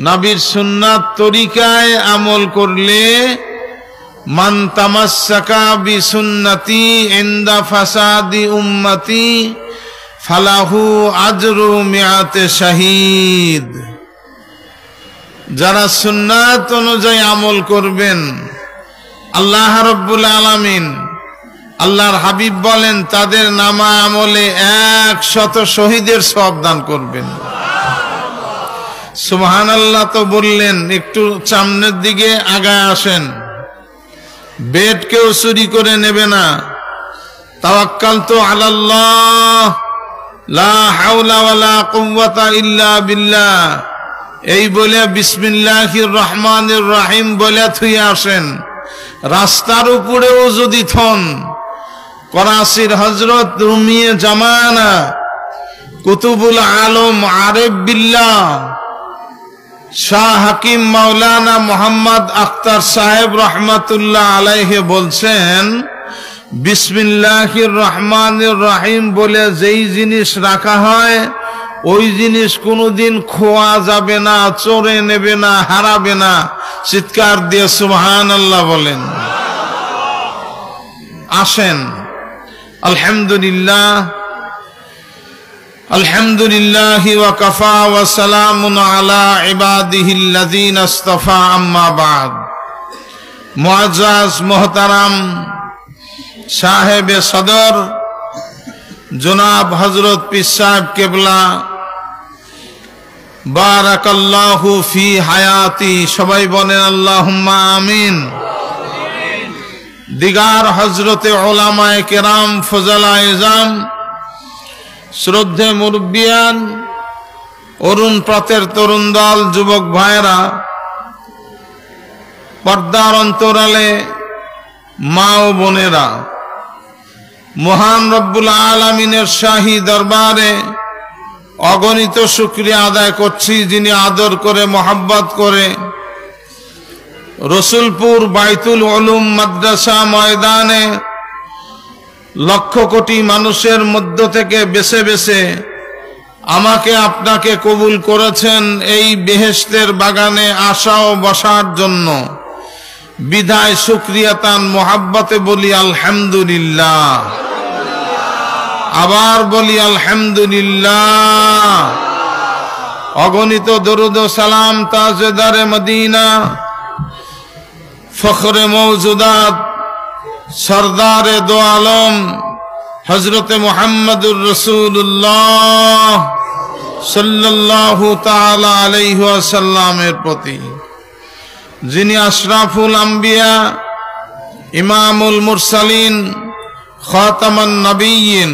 নবীর সুন্নাত তরিকায় আমল করলে মান তামাসসাকা বিসুন্নতি ইনদা ফাসাদি উম্মতি ফালাহু আজরু মিআতে শাহীদ। যারা সুন্নাত অনুযায়ী আমল করবেন আল্লাহ রাব্বুল আলামিন আল্লাহর হাবিব বলেন তাদের নামা আমলে 100 শহীদের সওয়াব দান করবেন। সুবহানাল্লাহ তো বললেন, একটু সামনের দিকে আগায় আসেন। বেড কেউ চুরি করে নেবে না। তাওয়াক্কালতু আলাল্লাহ লা হাওলা ওয়ালা কুওয়াতা ইল্লা বিল্লাহ এই বলে বিসমিল্লাহির রহমানির রহিম বলে থুই আসেন। রাস্তার উপরেও যদি থন, করাচির হযরত রুমিয়ে জামানা কুতুবুল আলম আরিফ বিল্লাহ শাহ হাকিম মাওলানা মোহাম্মদ আখতার সাহেব রহমাতুল্লাহ আলাইহি বলছেন, বিসমিল্লাহির রহমানির রহিম বলে যেই জিনিস রাখা হয় ওই জিনিস কোনোদিন খোয়া যাবে না, চোরে নেবে না, হারাবে না। চিৎকার দিয়ে সুবহানাল্লাহ বলেন। আসেন, আলহামদুলিল্লাহ আলহামদুলিল্লাহি ওয়া কাফা ওয়া সালামুন আলা ইবাদিহিল্লাযীনা ইসতাফা, আম্মা বা'দ। মুআজ্জাজ মুহতারাম সাহেবে সদর জনাব হযরত পীর সাহেব কেবলা বারাকাল্লাহু ফি হায়াতি, সবাই বলেন আল্লাহুম্মা আমিন। দিগার হযরতে উলামায়ে কেরাম, ফুজালায়ে ইজাম, শ্রদ্ধে মুরব্বিয়ান, অরুণ পথের তরুণ দল, যুবক ভাইরা, পর্দার অন্তরালে মা ও বোনেরা, মহান রব্বুল আলামিনের শাহী দরবারে অগণিত শুকরিয়া আদায় করছি, যিনি আদর করে মোহাব্বত করে রসুলপুর বাইতুল উলুম মাদ্রাসা ময়দানে লক্ষ কোটি মানুষের মধ্য থেকে বেছে বেছে আমাকে আপনাকে কবুল করেছেন এই বেহেশতের বাগানে আসা ও বসার জন্য। বিধায় শুকরিয়া তান মোহাব্বতে বলি আলহামদুলিল্লাহ। আবার বলি আলহামদুলিল্লাহ। অগণিত দরুদ ও সালাম তাজদারে মদিনা, ফখরে মওজুদাত, সরদারে দো আলম হযরতে মুহাম্মদুর রাসূলুল্লাহ সাল্লাল্লাহু তাআলা আলাইহি ওয়াসাল্লামের প্রতি, যিনি আশরাফুল আম্বিয়া, ইমামুল মুরসালিন, খাতামান নবিয়্যিন,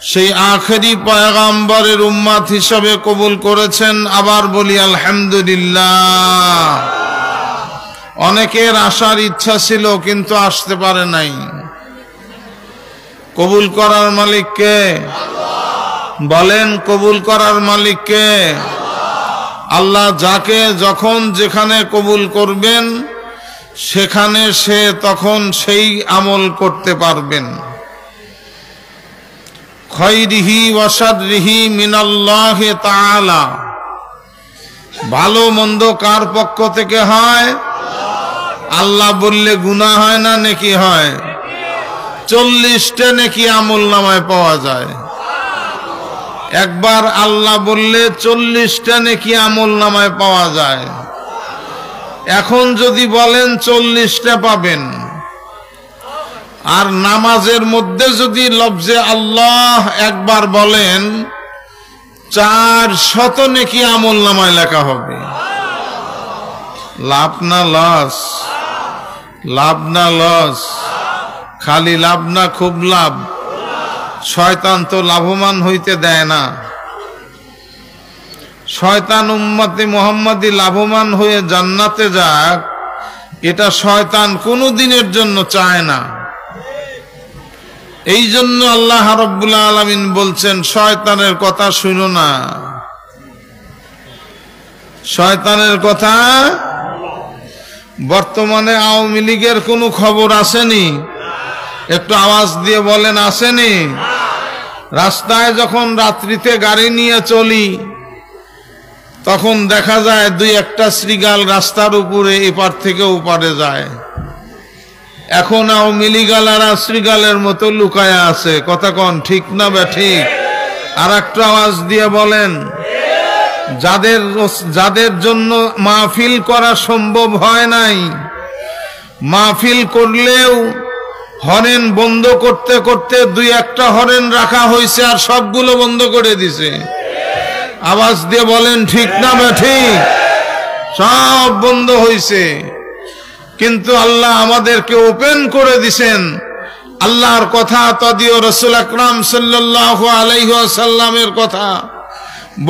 সেই আখেরি পয়গম্বরের উম্মত হিসেবে কবুল করেছেন। আবার বলি আলহামদুলিল্লাহ। অনেকের আসার ইচ্ছা ছিল কিন্তু আসতে পারে নাই। কবুল করার মালিক কে? বলেন, কবুল করার মালিক কে? আল্লাহ যাকে যখন যেখানে কবুল করবেন সেখানে সে তখন সেই আমল করতে পারবেন। খায়রিহি ওয়া শাররিহি মিনাল্লাহি তাআলা। ভালো মন্দ কার পক্ষ থেকে হয়? আল্লাহ বললে গুনাহ হয় না নেকি হয়? 40টা নেকি আমলনামায় পাওয়া যায়। একবার আল্লাহ বললে 40টা নেকি আমলনামায় পাওয়া যায়। এখন যদি বলেন 40টা পাবেন, আর নামাজের মধ্যে যদি লফজে আল্লাহ একবার বলেন 400 নেকি আমলনামায় লেখা হবে। লাভ না লস? লাভ না লস? খালি লাভ না খুব লাভ? শয়তান তো লাভবান হইতে দেয় না। শয়তান উম্মতে মুহাম্মাদি লাভবান হয়ে জান্নাতে যাক, এটা শয়তান কোনো দিনের জন্য চায় না। এই জন্য আল্লাহ রাব্বুল আলামিন বলছেন, শয়তানের কথা শুনো না। শয়তানের কথা। বর্তমানে আওয়ামী লীগের কোনো খবর আসেনি? একটু আওয়াজ দিয়ে বলেন, আসেনি? রাস্তায় যখন রাত্রিতে গাড়ি নিয়ে চলি তখন দেখা যায় দুই একটা শৃগাল রাস্তার উপরে এপার থেকে ওপারে যায়। এখন আওয়ামী লীগালারা শৃগালের মতো লুকায়া আছে। কথা কন ঠিক না ঠিক? আর একটা আওয়াজ দিয়ে বলেন, যাদের জন্য মাহফিল করা সম্ভব হয় নাই, মাহফিল করলেও হরেন বন্ধ করতে করতে দুই একটা হরেন রাখা হয়েছে আর সবগুলো বন্ধ করে দিছে। আওয়াজ দিয়ে বলেন ঠিক না ঠিক? সব বন্ধ হয়েছে, কিন্তু আল্লাহ আমাদেরকে ওপেন করে দিছেন আল্লাহর কথা, তদিও রাসূল আকরাম সাল্লাল্লাহু আলাইহি ওয়াসাল্লামের কথা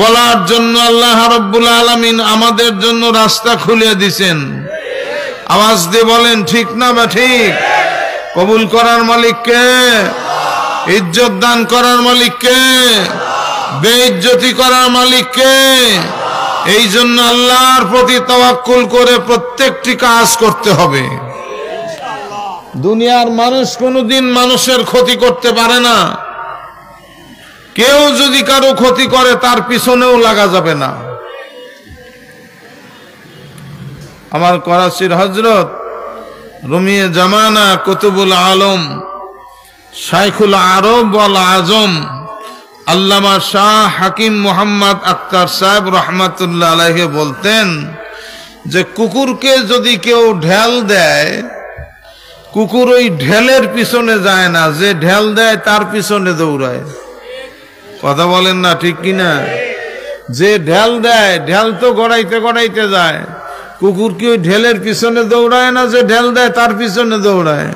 বলার জন্য আল্লাহ রাব্বুল আলামিন আমাদের জন্য রাস্তা খুলে দিছেন। আওয়াজ দিয়ে বলেন ঠিক না ঠিক? কবুল করার মালিক কে? ইজ্জত দান করার মালিক কে? বেইজ্জতি করার মালিক কে? এই জন্য আল্লাহর প্রতি তাওয়াক্কুল করে প্রত্যেকটি কাজ করতে হবে। দুনিয়ার মানুষ কোনোদিন মানুষের ক্ষতি করতে পারে না। কেউ যদি কারো ক্ষতি করে তার পিছনেও লাগা যাবে না। আমার করাচির হযরত রুমিয়ে জামানা কুতুবুল আলম শাইখুল আরব ওয়াল আজম আল্লামা শাহ হাকিম মোহাম্মদ আক্তার সাহেব রহমাতুল্লাহ আলাইহি বলতেন যে কুকুরকে যদি কেউ ঢেল দেয়, কুকুর ওই ঢেলের পিছনে যায় না, যে ঢেল দেয় তার পিছনে দৌড়ায়। কথা বলেন না ঠিক কিনা? যে ঢেল দেয়, ঢেল তো গড়াইতে গড়াইতে যায়, কুকুর কি ওই ঢেলের পিছনে দৌড়ায় না, যে ঢেল দেয় তার পিছনে দৌড়ায়।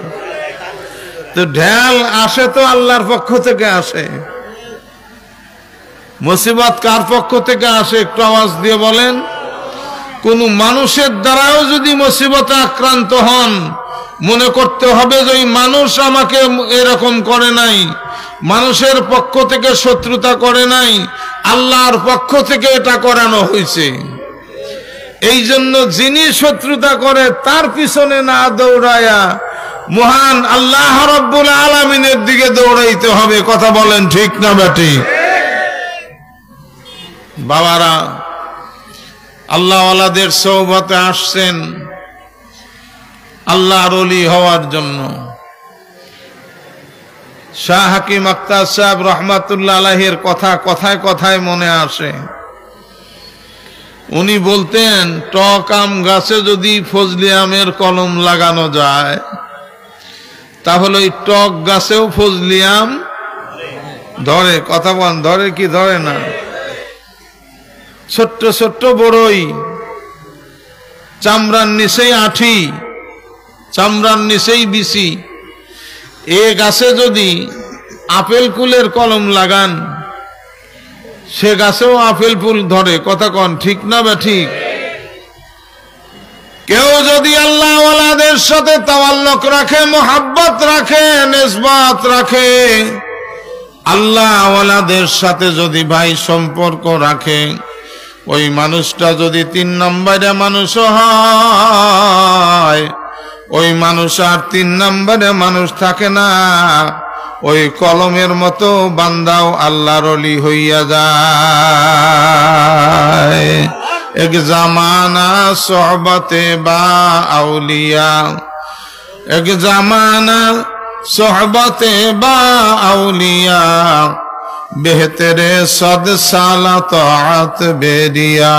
তো ঢেল আসে তো আল্লাহর পক্ষ থেকে আসে। মুসিবত কার পক্ষ থেকে আসে একটু আওয়াজ দিয়ে বলেন? কোন মানুষের দ্বারাও যদি মুসিবতে আক্রান্ত হন, মনে করতে হবে যে ওই মানুষ আমাকে এরকম করে নাই, মানুষের পক্ষ থেকে শত্রুতা করে নাই, আল্লাহর পক্ষ থেকে এটা করানো হয়েছে। এই জন্য যিনি শত্রুতা করে তার পিছনে না দৌড়ায়া মহান আল্লাহ রাব্বুল আলামিনের দিকে দৌড়াইতে হবে। কথা বলেন ঠিক না ঠিক? বাবারা, আল্লাহওয়ালাদের সোহবতে আসছেন আল্লাহর ওলি হওয়ার জন্য। শাহ হাকিম আক্তার সাহেব রহমাতুল্লাহ আলাইহির কথা কথায় কথায় মনে আসে। উনি বলতেন, টক আম গাছে যদি ফজলি আমের কলম লাগানো যায়, তাহলে ওই টক গাছেও ফজলি আম ধরে। কথা বল, ধরে কি ধরে না? ছোট্ট ছোট্ট বড়ই, চামড়ার নিচেই আঠি, চামড়ার নিচেই বিচি। এ গাছে যদি আপেল কুলের কলম লাগান, সে গাছেও আপেল ফুল ধরে। কথা কন ঠিক না ঠিক? কেউ যদি আল্লাহ ওয়ালাদের সাথে তাওয়াল্লুক রাখে, মোহাব্বত রাখে, নিসবত রাখে, আল্লাহ ওয়ালাদের সাথে যদি ভাই সম্পর্ক রাখে, ওই মানুষটা যদি 3 নম্বরে মানুষ হয়, ওই মানুষ আর 3 নম্বরে মানুষ থাকে না। ওই কলমের মতো বান্দাও আল্লাহর ওলি হইয়া যায়। এক জামানা সোহবতে বা আউলিয়া, এক জামানা সোহবতে বা আউলিয়া, বেহতরে সদ সালা তাআত বেরিয়া,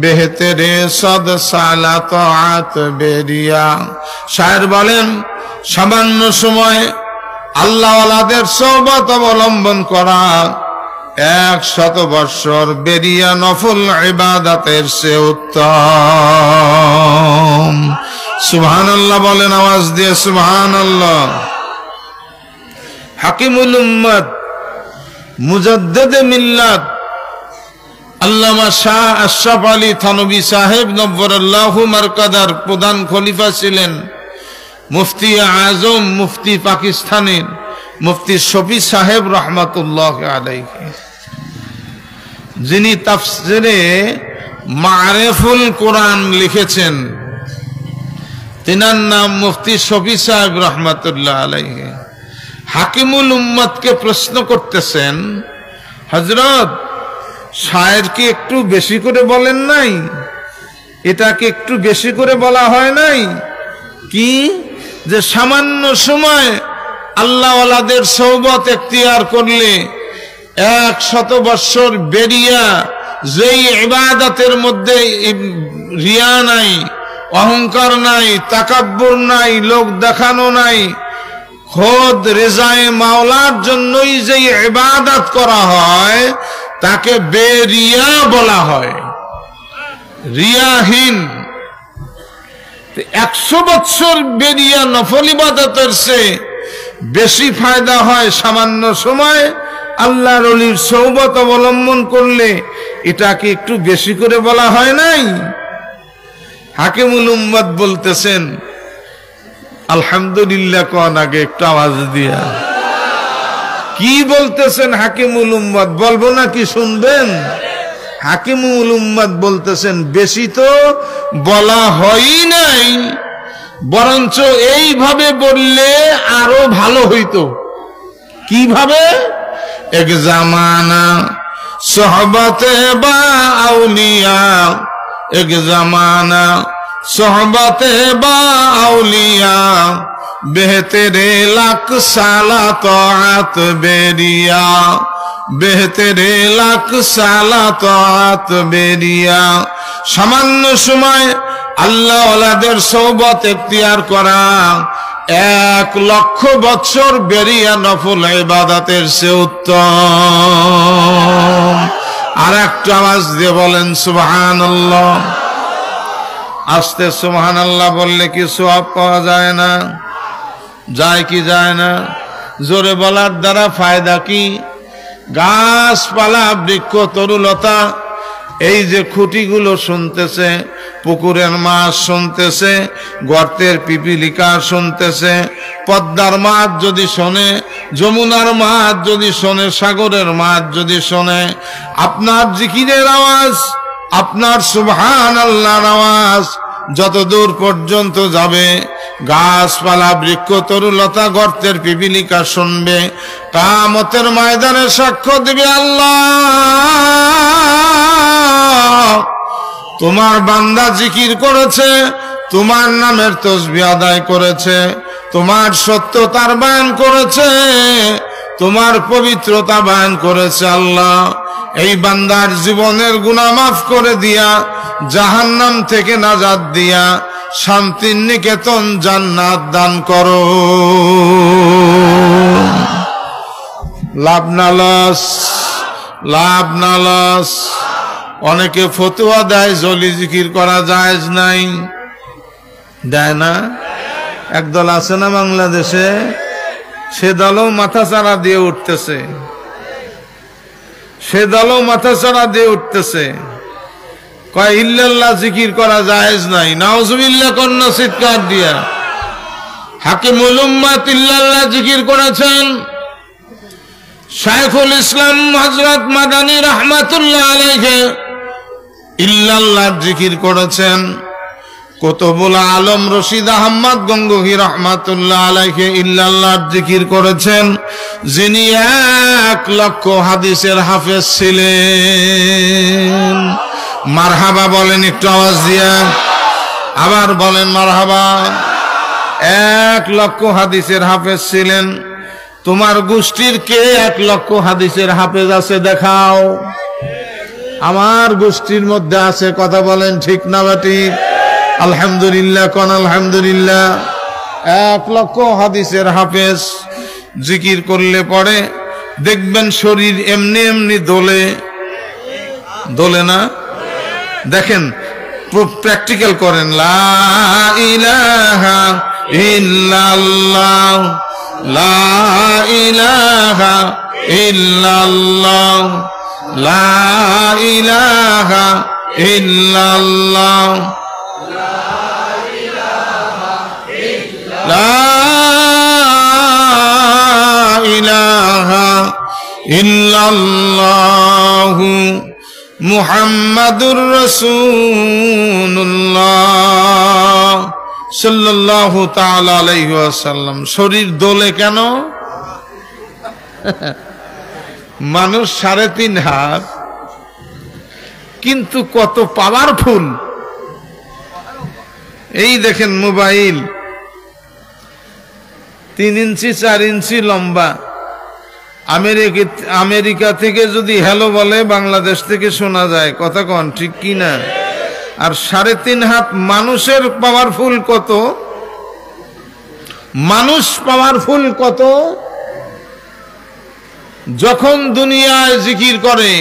বেহতরে সদ সালা তাআত বেরিয়া। শায়ের বলেন, সামান্য সময় আল্লাহওয়ালাদের সোহবত অবলম্বন করা 100 বৎসর বেরিয়া নফল ইবাদতের চেয়ে উত্তম। সুবহানাল্লাহ বলেন আওয়াজ দিয়ে, সুবহানাল্লাহ। হাকিমুল উম্মত, মুজাদ্দিদে মিল্লাত আল্লামা শাহ আশরাফ আলী থানভী সাহেব নব্বরাল্লাহু মারকাদার প্রধান খলিফা ছিলেন। মুফতি আজম, মুফতি পাকিস্তানের মুফতি শফি সাহেব রহমাতুল্লাহ আলাইহি, যিনি তাফসিরে মারিফুল কোরআন লিখেছেন, তিনার নাম মুফতি শফি সাহেব রহমাতুল্লাহ আলাইহি। হাকিমুল উম্মতকে প্রশ্ন করতেছেন, হযরত শায়ের কি একটু বেশি করে বলেন নাই? এটাকে একটু বেশি করে বলা হয় নাই কি যে সামান্য সময় আল্লাহওয়ালাদের সৌবত এখতিয়ার করলে 100 বৎসর বেরিয়া যেই ইবাদতের মধ্যে রিয়া নাই, অহংকার নাই, তাকাব্বুর নাই, লোক দেখানো নাই, খোদ রেজায়ে মাওলার জন্যই যে ইবাদত করা হয় তাকে বেরিয়া বলা হয়, রিয়াহীন। 100 বৎসর বেরিয়া নফল ইবাদতের চেয়ে বেশি ফায়দা হয় সামান্য সময় আল্লাহর ওলির সৌবত অবলম্বন করলে। এটাকে একটু বেশি করে বলা হয় নাই? হাকিমুল উম্মত বলতেছেন আলহামদুলিল্লাহ, কোন আগে একটু আওয়াজ দিয়া কি বলতেছেন হাকিমুল উম্মত? বলবো না কি শুনবেন? হাকিমুল উম্মত বলতেছেন বেশি তো বলা হয়ই নাই, বরঞ্চ এইভাবে বললে আরো ভালো হইতো। কিভাবে? এক জামানা সোহবতে বা আউলিয়া, এক জামানা সোহবতে বা আউলিয়া, বেহতেরে লাখ সালা তাআত বেরিয়া, বেহতেরে লাখ সালা তাআত বেরিয়া। সামান্য সময় আল্লাহওয়ালাদের সৌবত এখতিয়ার করা 1,00,000 বৎসর বেরিয়া নফল ইবাদতের চেয়ে উত্তম। আর একটা আওয়াজ দিয়ে বলেন সুবহানাল্লাহ। আস্তে সুবহানাল্লাহ বললে কি সওয়াব পাওয়া যায় না? যায় কি যায় না? জোরে বলার দ্বারা ফায়দা কি? গাছপালা, বৃক্ষ, তরুলতা, এই যে খুঁটিগুলো শুনতেছে, পুকুরের মাছ শুনতেছে, গর্তের পিপিলিকা শুনতেছে, পদ্মার মাছ যদি শোনে, যমুনার মাছ যদি শোনে, সাগরের মাছ যদি শোনে, আপনার জিকিরের আওয়াজ, আপনার সুবহানাল্লাহর আওয়াজ যত দূর পর্যন্ত যাবে, গাছপালা, বৃক্ষ, তরুলতা, গর্তের পিপিলিকা শুনবে। কিয়ামতের ময়দানে সাক্ষ্য দিবে, আল্লাহ তোমার বান্দা জিকির করেছে, তোমার নামের তাসবিহ আদায় করেছে, তোমার সত্যতার বয়ান করেছে, তোমার পবিত্রতা বয়ান করেছে। আল্লাহ এই বান্দার জীবনের গুনাহ মাফ করে দিয়া, জাহান্নাম থেকে নাজাত দিয়া, শান্তির নিকেতন জান্নাত দান করো। লাভ না লস, লাভ না লস। অনেকে ফতোয়া দেয় জলি জিকির করা জায়েজ নাই, দেয় না? একদল আছে না বাংলাদেশে, সে দলও মাথা চাড়া দিয়ে উঠতেছে, সে দলও মাথা চাড়া দিয়ে উঠতেছে, কয় ইল্লাল্লাহ জিকির করা জায়েজ নাই। নাউজুবিল্লাহ কন্যা চিৎকার দিয়া। হাকিমুল উম্মত ইল্লাল্লাহ জিকির করেছেন, শাইখুল ইসলাম হযরত মাদানী রাহমাতুল্লাহ আলাইহি ইল্লাল্লাহ জিকির করেছেন, কুতুবুল আলম রশিদ আহমদ গঙ্গোহী রাহমাতুল্লাহ আলাইহি ইল্লাল্লাহ জিকির করেছেন, যিনি 1,00,000 হাদিসের হাফেজ ছিলেন। মারহাবা বলেন একটু আওয়াজ দিয়া, আবার বলেন মারহাবা। 1,00,000 হাদিসের হাফেজ ছিলেন। তোমার গোষ্ঠীর কে 1,00,000 হাদিসের হাফেজ আছে দেখাও। আমার গোষ্ঠীর মধ্যে আছে, কথা বলেন ঠিক না ঠিক? আলহামদুলিল্লাহ কোন আলহামদুলিল্লাহ। 1,00,000 হাদিসের হাফেজ জিকির করলে পরে দেখবেন শরীর এমনি এমনি দোলে, দোলে না? দেখেন, প্র্যাকটিক্যাল করেন। লা ইলাহা ইল্লাল্লাহ, লা ইলাহা ইল্লাল্লাহ, লা ইলাহা ইল্লাল্লাহ, লা ইলাহা ইল্লাল্লাহ মুহাম্মাদুর রাসূলুল্লাহ সাল্লাল্লাহু তাআলা আলাইহি ওয়াসাল্লাম। শরীর দোলে কেন? মানুষ 3.5 হাত, কিন্তু কত পাওয়ারফুল। এই দেখেন মোবাইল 3 ইঞ্চি 4 ইঞ্চি লম্বা, আমেরিকা থেকে যদি হ্যালো বলে বাংলাদেশ থেকে শোনা যায়, কথা কন ঠিক কি না? আর 3.5 হাত মানুষের পাওয়ারফুল কত, মানুষ পাওয়ারফুল কত। যখন দুনিয়ায় জিকির করে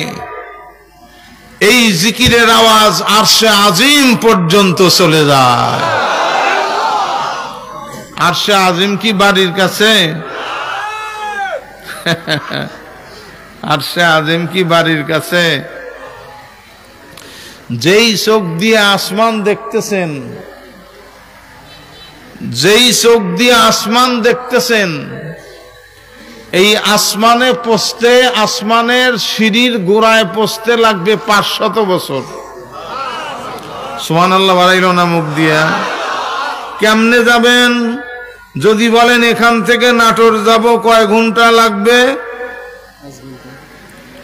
এই জিকিরের আওয়াজ আরশে আজিম পর্যন্ত চলে যায়। আরশে আজিম কি বাড়ির কাছে? আরশে আজিম কি বাড়ির কাছে? যেই চোখ দিয়ে আসমান দেখতেছেন, যেই চোখ দিয়ে আসমান দেখতেছেন, এই আসমানে পৌঁছতে, আসমানের সিঁড়ির গোড়ায় পৌঁছতে লাগবে 500 বছর। সুবহানাল্লাহ বাড়াইল না মুখ দিয়া? কেমনে যাবেন? যদি বলেন এখান থেকে নাটোর যাব, কয় ঘন্টা লাগবে?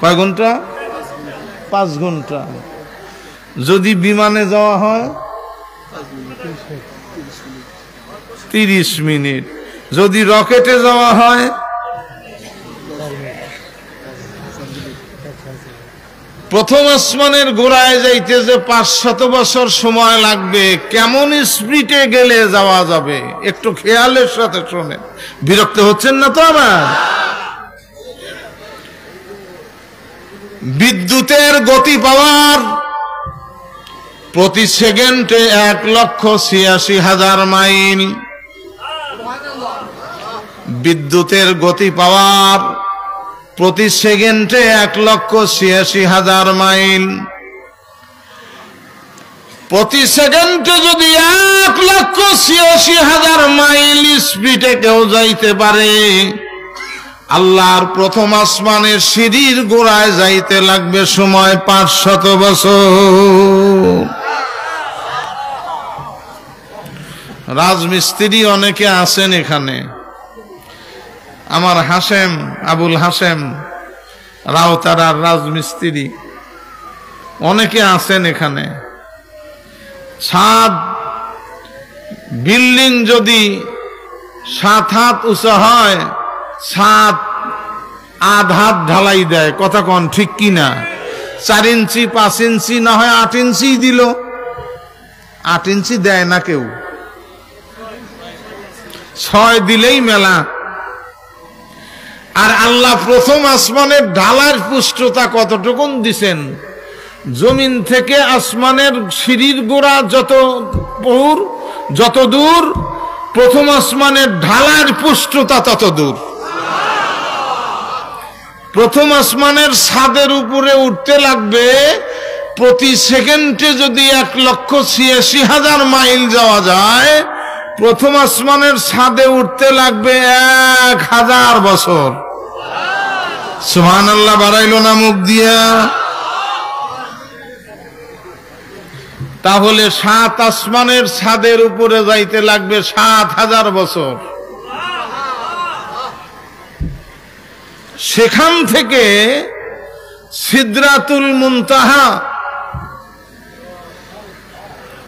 কয় ঘন্টা? 5 ঘন্টা। যদি বিমানে যাওয়া হয় 30 মিনিট। যদি রকেটে যাওয়া হয় প্রথম আসমানের গোড়ায় যাইতে যে 500 বছর সময় লাগবে, কেমন স্পিডে গেলে যাওয়া যাবে একটু খেয়ালের সাথে শোনেন। বিরক্ত হচ্ছেন না তো? আবার বিদ্যুতের গতি পাওয়ার প্রতি সেকেন্ডে 1,86,000 মাইল। বিদ্যুতের গতি পাওয়ার প্রতি সেকেন্ডে 1,86,000 মাইল। প্রতি সেকেন্ডে যদি 1,86,000 মাইল স্পিডে কেউ যাইতে পারে, আল্লাহর প্রথম আসমানের সিঁড়ির গোড়ায় যাইতে লাগবে সময় 500 বছর। রাজমিস্ত্রি অনেকে আছেন এখানে, আমার হাসেম, আবুল হাসেম রাউতারার রাজমিস্ত্রি অনেকে আছেন এখানে। ছাদ বিল্ডিং যদি 7 হাত উঁচা হয়, ছাদ আধ হাত ঢালাই দেয়, কথা কন ঠিক কিনা? 4 ইঞ্চি 5 ইঞ্চি না হয় 8 ইঞ্চি দিল, 8 ইঞ্চি দেয় না কেউ, 6 দিলেই মেলা। আর আল্লাহ প্রথম আসমানের ঢালার পুষ্টতা কতটুকুন দিছেন? জমিন থেকে আসমানের সিঁড়ির গোড়া যত দূর, প্রথম আসমানের ঢালার পুষ্টতা তত দূর। প্রথম আসমানের ছাদের উপরে উঠতে লাগবে প্রতি সেকেন্ডে যদি 1,86,000 মাইল যাওয়া যায়, প্রথম আসমানের ছাদে উঠতে লাগবে 1000 বছর। সুবহানাল্লাহ বাড়াইল না মুখ দিয়া? তাহলে 7 আসমানের ছাদের উপরে যাইতে লাগবে 7000 বছর। সেখান থেকে সিদরাতুল মুনতাহা,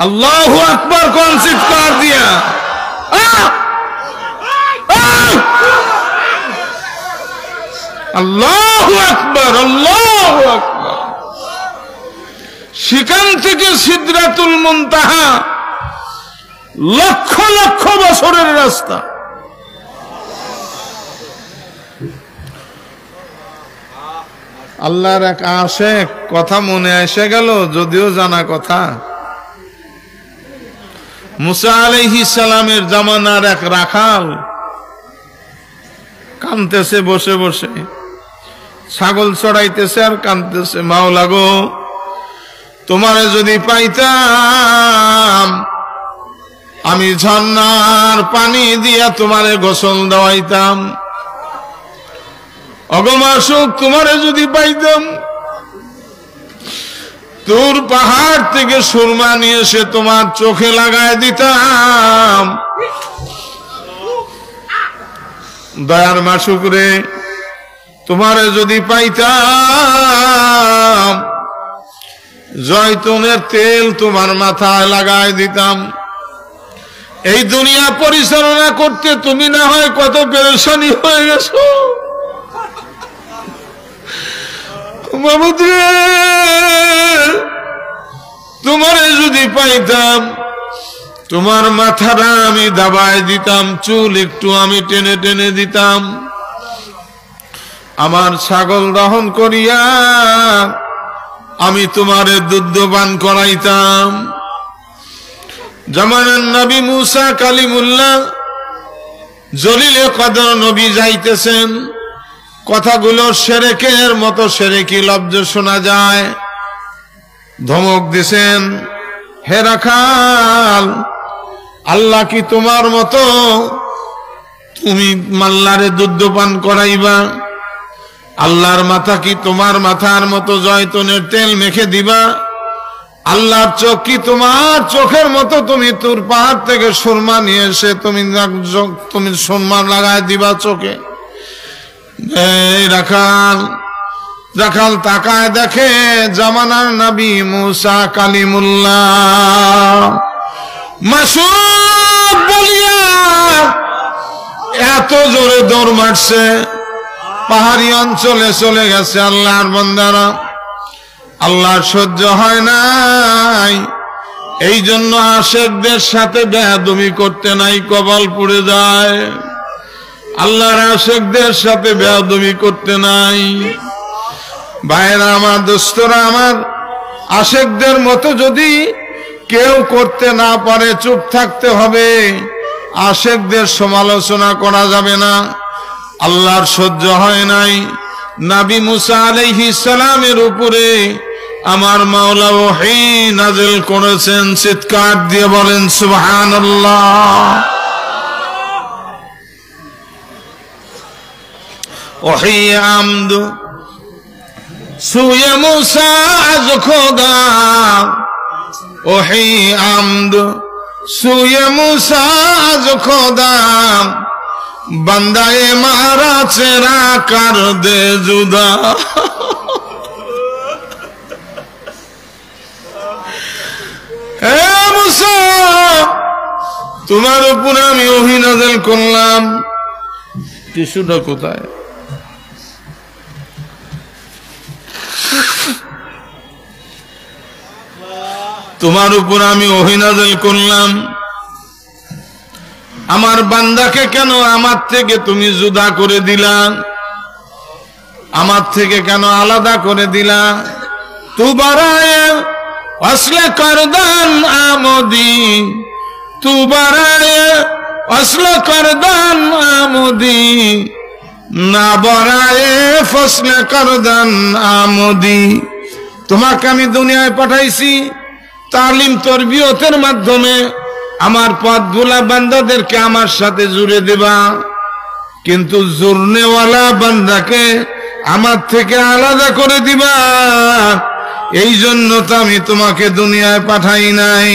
আল্লাহু আকবার কোন চিৎকার দিয়া, আল্লাহু আকবার, আল্লাহু আকবার। সেখান থেকে সিদরাতুল মুনতাহা লক্ষ লক্ষ বছরের রাস্তা। আল্লাহর এক আশেক কথা মনে এসে গেল, যদিও জানা কথা। মুসা আলাইহিস সালামের জামানার এক রাখাল কাঁদতেছে বসে বসে, ছাগল চড়াইতেছে আর কাঁদতেছে, মাওলা গো তোমারে যদি পাইতাম আমি ঝর্ণার পানি দিয়া তোমারে গোসল দেওয়াইতাম। অগমাসুক তোমারে যদি পাইতাম তোর পাহাড় থেকে সুরমা নিয়ে এসে তোমার চোখে লাগায় দিতাম। দয়ার মাসুক রে তোমারে যদি পাইতাম জয়তুনের তেল তোমার মাথায় লাগায় দিতাম। এই দুনিয়া পরিচালনা করতে তুমি না হয় কত পেরেশানি হয়ে গেছো। তোমারে যদি পাইতাম, তোমার মাথাটা আমি দাবায় দিতাম, চুল একটু আমি টেনে টেনে দিতাম, আমার ছাগল দহন করিয়া আমি তোমারে দুধ পান করাইতাম। জামানার নবী মুসা কালিমুল্লাহ জলিলে কদর নবী যাইতেছেন, কথাগুলো শিরকের মতো শিরকি লব্জ শোনা যায়। ধমক দিছেন, হে রাখাল, আল্লাহ কি তোমার মতো তুমি মাল্লারে দুধ পান করাইবা? আল্লাহর মাথা কি তোমার মাথার মতো জয়তুনের তেল মেখে দিবা? আল্লাহর চোখ কি তোমার চোখের মতো তুমি তোর পাহাড় থেকে সুরমা নিয়ে এসে তুমি সুরমা লাগায় দিবা চোখে? এই রাখাল রাখাল তাকায় দেখে জামানার নবী মুসা কালিমুল্লাহ মাসুদ বলিয়া এত জোরে দৌড় মারছে, পাহাড়ি অঞ্চলে চলে গেছে। আল্লাহর বান্দারা, আল্লাহর সহ্য হয় নাই, এই জন্য আশেকদের সাথে বেয়াদবি করতে নাই, কপাল পুড়ে যায়। আল্লাহর আশেকদের সাথে বেয়াদবি করতে নাই। ভাইরা আমার, দোস্তরা আমার, আশেকদের মতো যদি কেউ করতে না পারে চুপ থাকতে হবে। আশেকদের সমালোচনা করা যাবে না। আল্লাহর সহ্য হয় নাই। নবী মুসা আলাইহিস সালামের উপরে আমার মাওলা ওহী নাযিল করেছেন। চিৎকার দিয়ে বলেন সুবহানাল্লাহ। ওহী আমদ সুয়ে মুসা আজ খোদা, ওহী আমদ সুয়ে মুসা আজ খোদা, बंदाए मारा चेरा कर दे जुदा। मुसा तुम्हार উপরে আমি ওহী নাযিল করলাম। টিস্যুটা কোথায়? তোমার উপর আমি ওহী নাযিল করলাম। আমার বান্দাকে কেন আমার থেকে তুমি জুদা করে দিলা? আমার থেকে কেন আলাদা করে দিলা? তু বারায়ে আসলে করদান আমদি, তু বারায়ে আসলে করদান আমদি, না বারায়ে ফসলে করদান আমদি। তোমাকে আমি দুনিয়ায় পাঠাইছি তালিম তরবিয়তের মাধ্যমে, আমার পথভোলা বান্দাদেরকে আমার সাথে জুড়ে দেবা, কিন্তু জুড়নেওয়ালা বান্দাকে আমার থেকে আলাদা করে দিবা। এই জন্য তো আমি তোমাকে দুনিয়ায় পাঠাই নাই।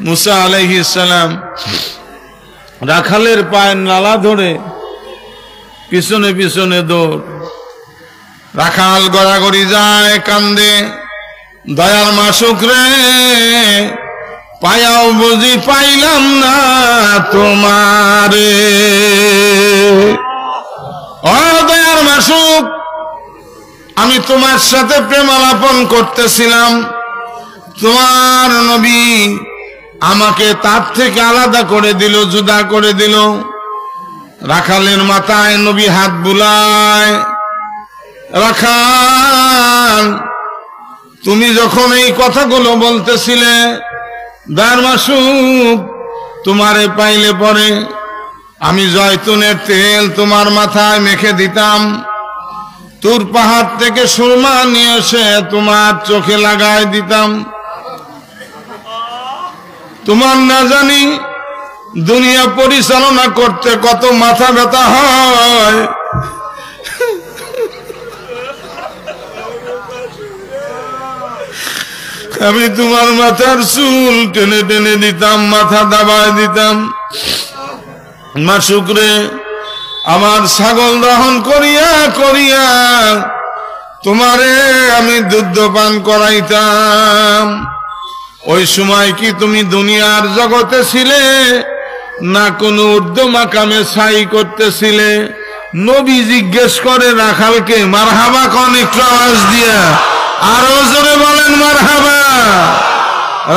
মুসা আলাইহিস সালাম রাখালের পায়ের নালা ধরে পিছনে পিছনে দৌড়। রাখাল গড়াগড়ি যায়, কান্দে, দয়ার মাসুক রে, পায়াও বুঝি পাইলাম না তোমারে। ও দয়ার মাসুক, আমি তোমার সাথে প্রেমালাপন করতেছিলাম, তোমার নবী আমাকে তার থেকে আলাদা করে দিল, জুদা করে দিল। রাখালের মাথায় নবী হাত বুলায়, রাখাল তুমি যখন এই কথাগুলো বলতেছিলে, দয়ার মাসুক তোমারে পাইলে পরে আমি জয়তুনের তেল তোমার মাথায় মেখে দিতাম, তুর পাহাড় থেকে সুরমা নিয়ে এসে তোমার চোখে লাগায় দিতাম। তোমার না জানি দুনিয়া পরিচালনা করতে কত মাথা ব্যথা হয়। আমি তোমার মাথার চুল টেনে টেনে দিতাম, মাথা দাবায় দিতাম। মাসুক রে, আমার ছাগল দহন করিয়া করিয়া তোমারে আমি দুধ পান করাইতাম। ওই সময় কি তুমি দুনিয়ার জগতে ছিলে না কোন ঊর্ধ্ব মাকামে ছাই করতেছিলে? নবী জিজ্ঞেস করে রাখালকে, মারহাবা কোন একটু আওয়াজ দিয়া, আরো জোরে বলেন মারহাবা।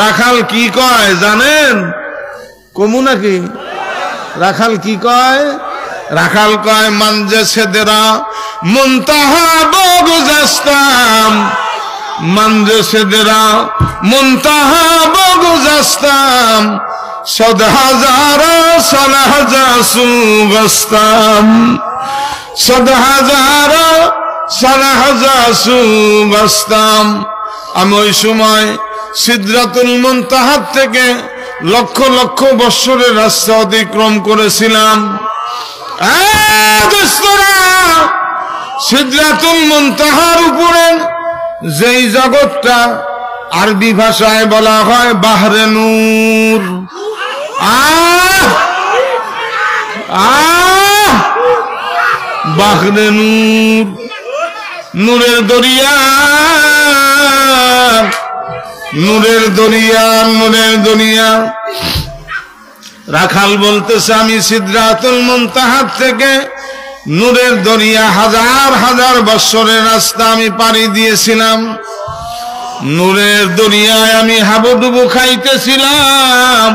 রাখাল কি কয় জানেন? কমু নাকি? রাখাল কি কয়? রাখাল কয়, মানজে সেদেরা মুনতাহা বগুজাস্তাম, মানজে সেদেরা মুনতাহা বগুজাস্তাম, সদ হাজারা সালাহ জাসু গস্তাম, সদ হাজারা সালাহ জাসু গস্তাম। আমি ওই সময় সিদরাতুল মুনতাহার থেকে লক্ষ লক্ষ বৎসরের রাস্তা অতিক্রম করেছিলাম। সিদরাতুল মুনতাহার উপরে যেই জগৎটা আরবি ভাষায় বলা হয় বাহরে নূর। বাহরে নূর, নূরের দরিয়া, নূরের দরিয়া, নূরের দরিয়া। রাখাল বলতেছে, আমি সিদরাতুল মুনতাহার থেকে নূরের দরিয়া হাজার হাজার বৎসরের রাস্তা আমি পাড়ি দিয়েছিলাম। নূরের দরিয়ায় আমি হাবুডুবু খাইতেছিলাম।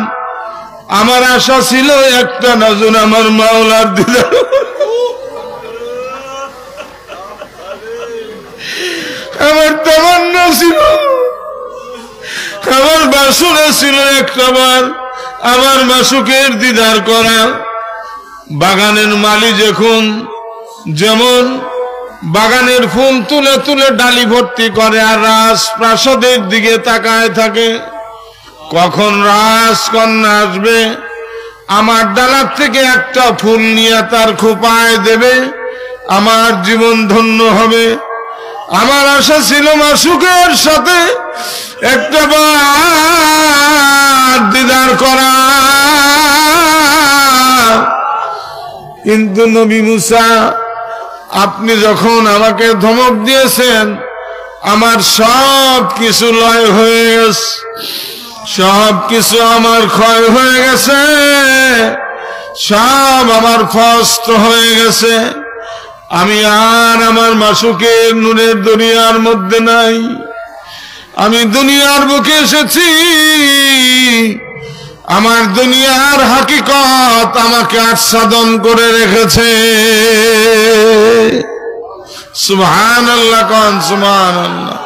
আমার আশা ছিল একটা নজর আমার মাওলার দিদার, আমার তামান্না ছিল, আমার বাসনা ছিল একটাবার আমার মাসুকের দিদার করা। বাগানের মালি যখন যেমন বাগানের ফুল তুলে তুলে ডালি ভর্তি করে আর রাজপ্রাসাদের দিকে তাকায় থাকে, কখন রাজকন্যা আসবে, আমার ডালার থেকে একটা ফুল নিয়ে তার খোপায় দেবে, আমার জীবন ধন্য হবে। আমার আশা ছিল মাসুকের সাথে একটা বার দিদার করা। কিন্তু নবী মুসা, আপনি যখন আমাকে ধমক দিয়েছেন, আমার সব কিছু লয় হয়ে গেছে, সব কিছু আমার ক্ষয় হয়ে গেছে, সব আমার ফস্ত হয়ে গেছে। আমি আর আমার মাসুকের নূরের দুনিয়ার মধ্যে নাই। আমি দুনিয়ার বুকে এসেছি, আমার দুনিয়ার হাকিকত আমাকে আচ্ছাদন করে রেখেছে। সুবহানাল্লাহ কোন, সুবহানাল্লাহ।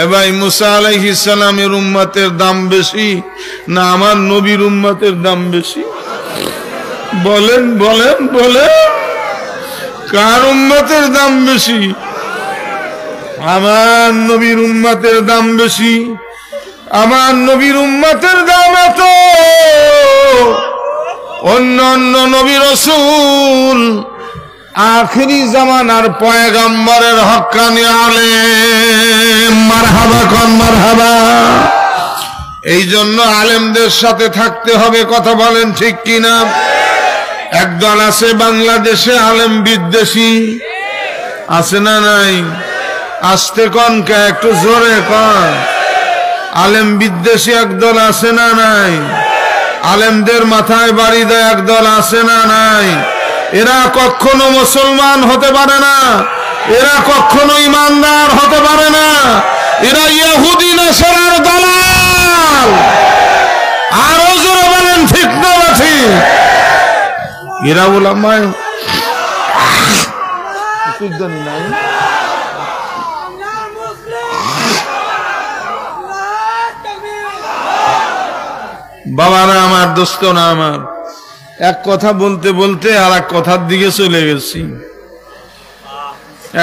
এ ভাই, মুসা আলাইহিস সালামের উম্মতের দাম বেশি না আমার নবীর উম্মতের দাম বেশি? বলেন বলেন বলেন, কার উম্মতের দাম বেশি? আমার নবীর উম্মতের দাম বেশি। আমার নবীর উম্মতের দাম এত, অন্য অন্য নবী রাসূল আখিরি জামানার পয়গম্বরের হক্কানি আলেম। মারহাবা কোন, মারহাবা। এই জন্য আলেমদের সাথে থাকতে হবে, কথা বলেন ঠিক কিনা? একদল আছে বাংলাদেশে আলেম বিদ্বেষী, আছে না নাই? আস্তে কন কে, একটু জোরে কন। আলেম বিদ্বেষী একদল আছে না নাই? আলেমদের মাথায় বাড়ি দেয় একদল আছে না নাই? এরা কখনো মুসলমান হতে পারে না, এরা কখনো ইমানদার হতে পারে না, এরা ইহুদি নাসারার দালাল। আরো জোরে বলেন ঠিক না ঠিক? এরা উলামায়ে জানি নাই। বাবারা আমার, দোস্তরা আমার, এক কথা বলতে বলতে আর এক কথার দিকে চলে গেছি,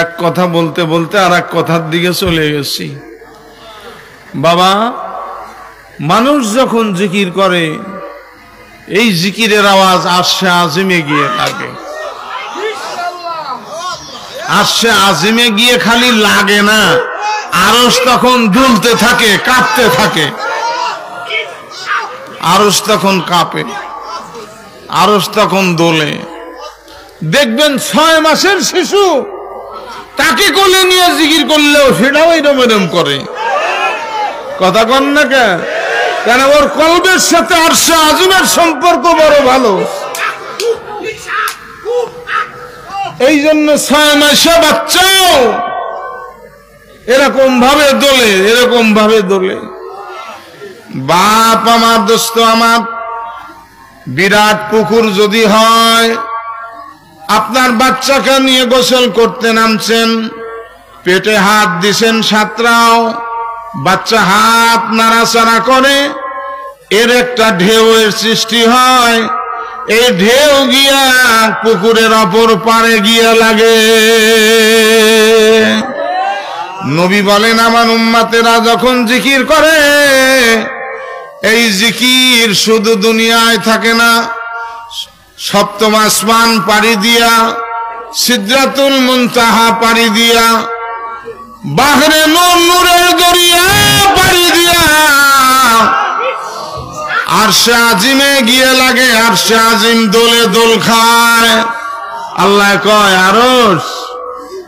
এক কথা বলতে বলতে আর এক কথার দিকে চলে গেছি। বাবা, মানুষ যখন জিকির করে, এই জিকিরের আওয়াজ আরশে আজিমে গিয়ে লাগে। আরশে আজিমে গিয়ে খালি লাগে না, আরশ তখন দুলতে থাকে, কাঁপতে থাকে। আরশ তখন কাঁপে, আরশ তখন দোলে। দেখবেন 6 মাসের শিশু তাকে কোলে নিয়ে জিকির করলেও সেটাও এরম এরম করে। কথা কন না কেন? কেন ওর কলবের সাথে আরশে আজিমের সম্পর্ক বড় ভালো। এই জন্য 6 মাসে বাচ্চাও এরকম ভাবে দোলে, এরকম ভাবে দোলে। বাপ আমার, দোস্ত আমার, বিরাট পুকুর যদি হয়, আপনার বাচ্চাকে নিয়ে গোসল করতে নামছেন, পেটে হাত দিছেন সাঁতরাও, বাচ্চা হাত নাড়াচাড়া করে, এর একটা ঢেউয়ের সৃষ্টি হয়, এই ঢেউ গিয়া পুকুরের অপর পারে গিয়া লাগে। নবী বলেন আমার উম্মতেরা যখন জিকির করে, এই জিকির শুধু দুনিয়ায় থাকে না, সপ্তম আসমান পাড়ি দিয়া, সিদরাতুল মুনতাহা পাড়ি দিয়া, বাহরে নূর নূরের দরিয়া পাড়ি দিয়া আরশে আজিমে গিয়ে লাগে। আরশে আজিম দোলে দোল খায়। আল্লাহ কয় আরশ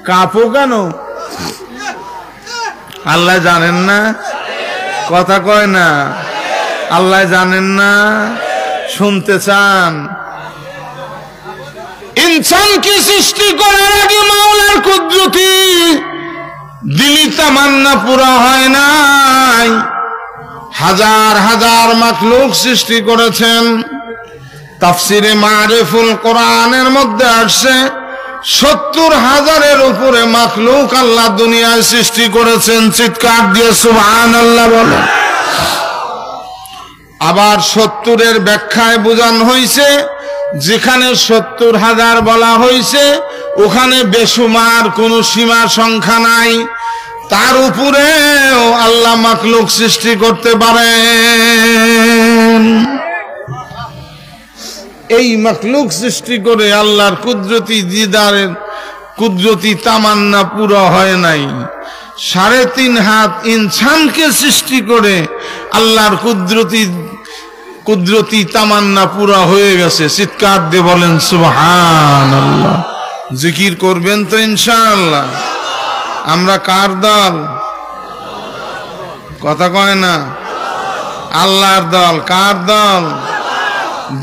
কাঁপো কেন? আল্লাহ জানেন না? কথা কয় না? আল্লাহ জানেন না? শুনতে চান? ইনসানকে সৃষ্টি করার আগে মাওলার কুদরতি দিলি তামান্না পুরা হয় নাই। হাজার হাজার মাখলুক সৃষ্টি করেছেন। তাফসিরে মারিফুল কোরআনের মধ্যে আসছে 70,000-এর উপরে মাখলুক আল্লাহ দুনিয়ায় সৃষ্টি করেছেন। চিৎকার দিয়ে সুবহানাল্লাহ বলেন। আবার 70-এর ব্যাখ্যায় বোঝানো হয়েছে, যেখানে 70,000 বলা হয়েছে ওখানে বেসুমার কোনো সীমা সংখ্যা নাই, তার উপরেও আল্লাহ মাখলুক সৃষ্টি করতে পারেন। এই মাখলুক সৃষ্টি করে আল্লাহর কুদরতি দিদারের কুদরতি তামান্না পুরো হয় নাই। 3.5 হাত ইনসানকে সৃষ্টি করে আল্লাহর কুদরতি তামান্না পুরা হয়ে গেছে। চিৎকার দিয়ে বলেন সুবহানাল্লাহ। জিকির করবেন তো ইনশাআল্লাহ। আমরা কার দল? কথা কয় না? আল্লাহর দল। কার দল?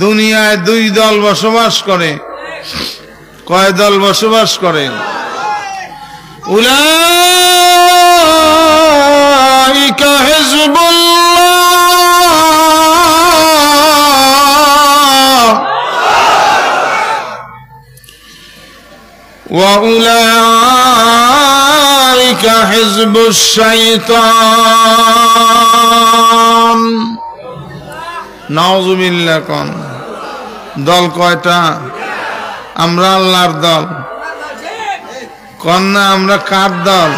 দুনিয়ায় 2 দল বসবাস করে। কয় দল বসবাস করে? উলাইকা হিজবুল্লাহ ওয়া উলাইকা হিজবুশ শাইতান। নাউযুবিল্লাহ। কোন দল? কয়টা? আমরা আল্লাহর দল। কন্যা আমরা কার দল?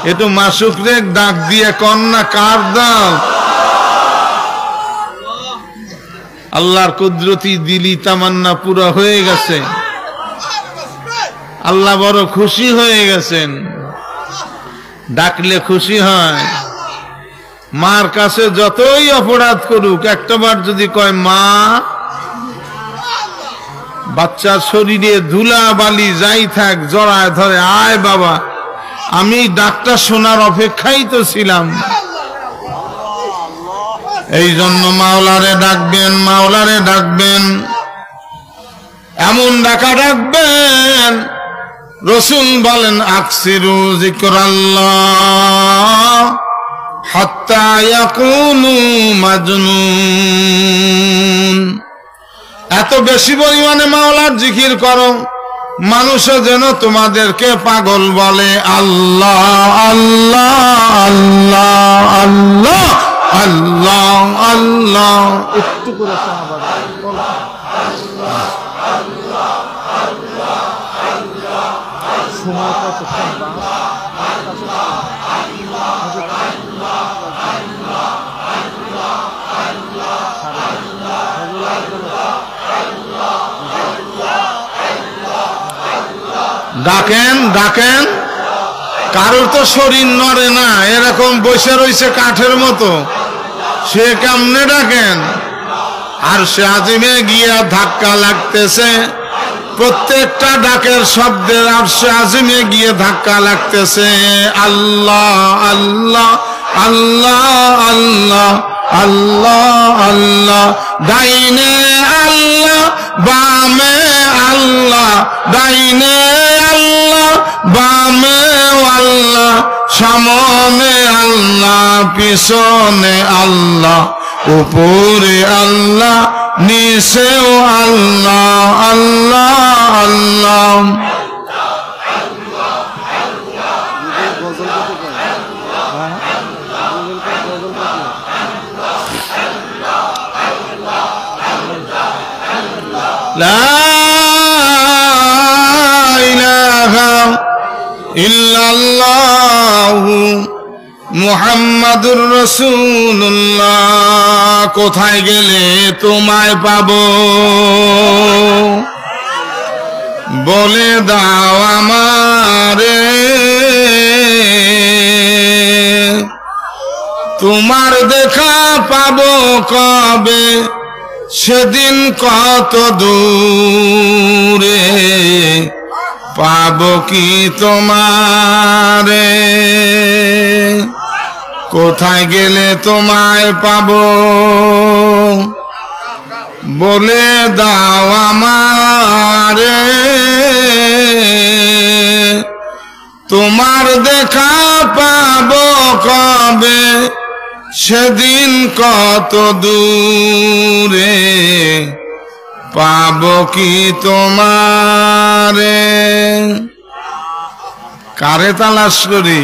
একটু মাসুকরে ডাক দিয়ে কন্যা কার দল? আল্লাহর কুদরতি দিলি তামান্না পুরো হয়ে গেছে। আল্লাহ বড় খুশি হয়ে গেছেন। ডাকলে খুশি হয়। মার কাছে যতই অপরাধ করুক, একটাবার যদি কয় মা, বাচ্চার শরীরে ধুলা বালি যাই থাক জড়ায় ধরে, আয় বাবা, আমি ডাকটা শোনার অপেক্ষাই তো ছিলাম। এই জন্য মাওলারে ডাকবেন, মাওলারে ডাকবেন, এমন ডাকা ডাকবেন। রাসূল বলেন আকসিরু যিকরাল্লাহ হাত্তা ইয়াকুনু মাজনুন। এত বেশি পরিমাণে মাওলার জিকির করো, মানুষও যেন তোমাদেরকে পাগল বলে। আল্লাহ আল্লাহ আল্লাহ আল্লাহ আল্লাহ আল্লাহ। একটু করে ডাকেন ডাকেন। কারোর তো শরীর নড়ে না, এরকম বসে রয়েছে কাঠের মতো, সে কেমনে ডাকেন? আর সে আজিমে গিয়া ধাক্কা লাগতেছে, প্রত্যেকটা ডাকের শব্দের আরশে আজিমে গিয়ে ধাক্কা লাগতেছে। আল্লাহ আল্লাহ আল্লাহ আল্লাহ আল্লাহ আল্লাহ, ডাইনে আল্লাহ বামে আল্লাহ, ডাইনে আল্লাহ বামে আল্লাহ, সামনে আল্লাহ পিছনে আল্লাহ, উপরে আল্লাহ নিচেও আল্লাহ আল্লাহ আল্লাহ। লা ইলাহা ইল্লাল্লাহু মুহাম্মাদুর রাসূলুল্লাহ। কোথায় গেলে তোমায় পাবো বলে দাও আমারে, তোমার দেখা পাবো কবে, সেদিন কত দূরে, পাবো কি তোমারে, কোথায় গেলে তোমায় পাবো বলে দাও আমারে, তোমার দেখা পাবো কবে, সেদিন কত দূরে, পাবো কি তোমারে। কারে তালাশ করি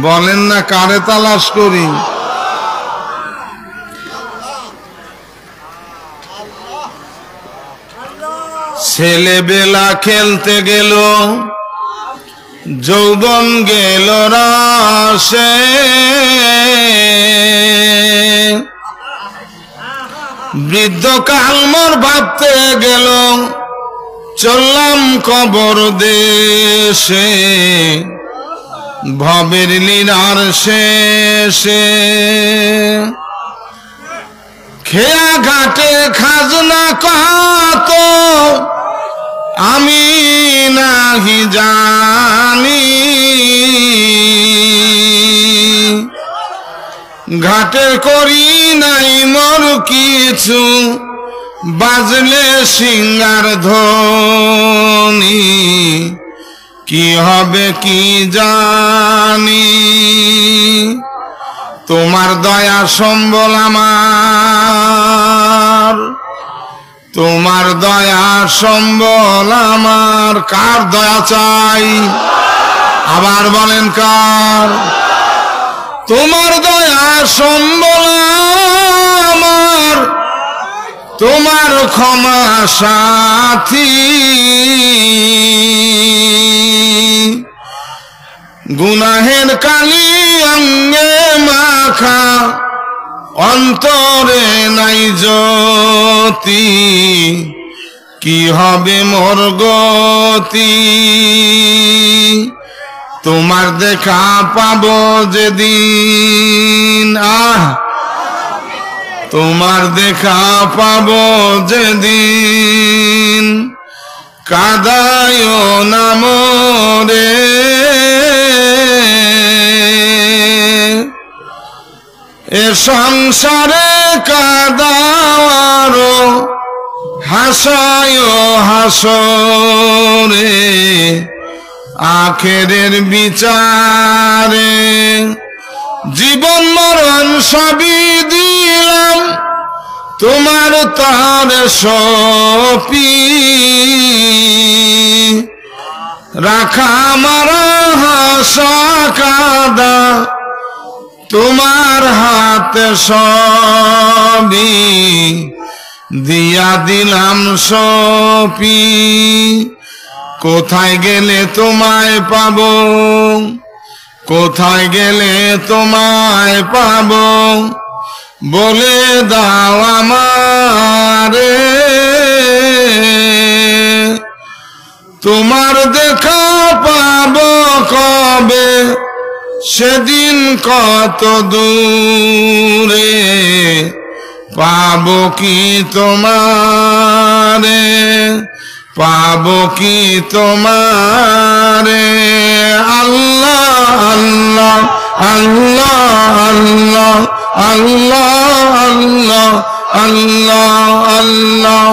বলেন না, কারে তালাশ করি? ছেলেবেলা খেলতে গেল, যৌবন গেল রসে, বৃদ্ধকাল মোর ভাবতে গেল, চললাম কবর দেশে, ভবের লীলার শেষে, খেয়া ঘাটে খাজনা কত আমি নাহি জানি, ঘাটে করি নাই মোর কিছু, বাজলে সিঙ্গার ধ্বনি, কি হবে কি জানি, তোমার দয়া সম্বল আমার, তোমার দয়া সম্বল আমার। কার দয়া চাই আবার বলেন, কার? তোমার দয়া সম্বল আমার, তোমার ক্ষমা সাথী, গুনাহের কালি অঙ্গে মাখা, অন্তরে নাই জ্যোতি, কি হবে মোর গতি, তোমার দেখা পাবো যেদিন, তোমার দেখা পাবো যেদিন, কাদায় না মোরে, এ সংসারে কাদাও হাসায় হাসরে, আখেরের বিচারে, জীবন মরণ সবই দিলাম তোমার তার সপি, রাখা মারা হাসা কাদা তোমার হাতে সবই, দিয়া দিলাম সপি, কোথায় গেলে তোমায় পাবো, কোথায় গেলে তোমায় পাবো বলে দাও আমারে, তোমার দেখা পাবো কবে, সেদিন কত দূরে, পাবো কি তোমারে, পাবো কি তোমারে আল্লাহ আল্লাহ আল্লাহ আল্লাহ আল্লাহ আল্লাহ আল্লাহ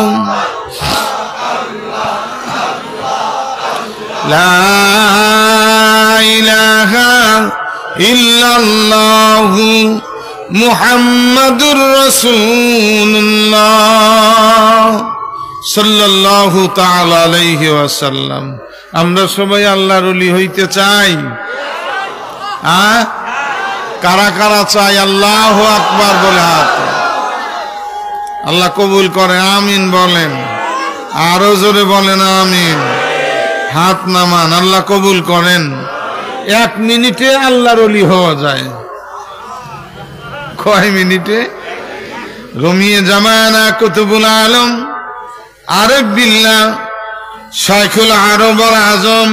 লা ইলাহা ইল্লাল্লাহু মুহাম্মাদুর রাসূলুল্লাহ সাল্লাল্লাহু তাআলা আলাইহি ওয়াসাল্লাম। আমরা সবাই আল্লাহর ওলি হইতে চাই। কারা কারা চাই? আল্লাহু আকবার বলে হাত। আল্লাহ কবুল করে, আমিন বলেন। আরো জোরে বলেন আমিন। হাত নামান, আল্লাহ কবুল করেন। 1 মিনিটে আল্লাহর ওলি হওয়া যায়। কয় মিনিটে? রমিয়ে জামানা কুতুবুল আলম আরেফ বিল্লাহ শাইখুল আরব আল আজম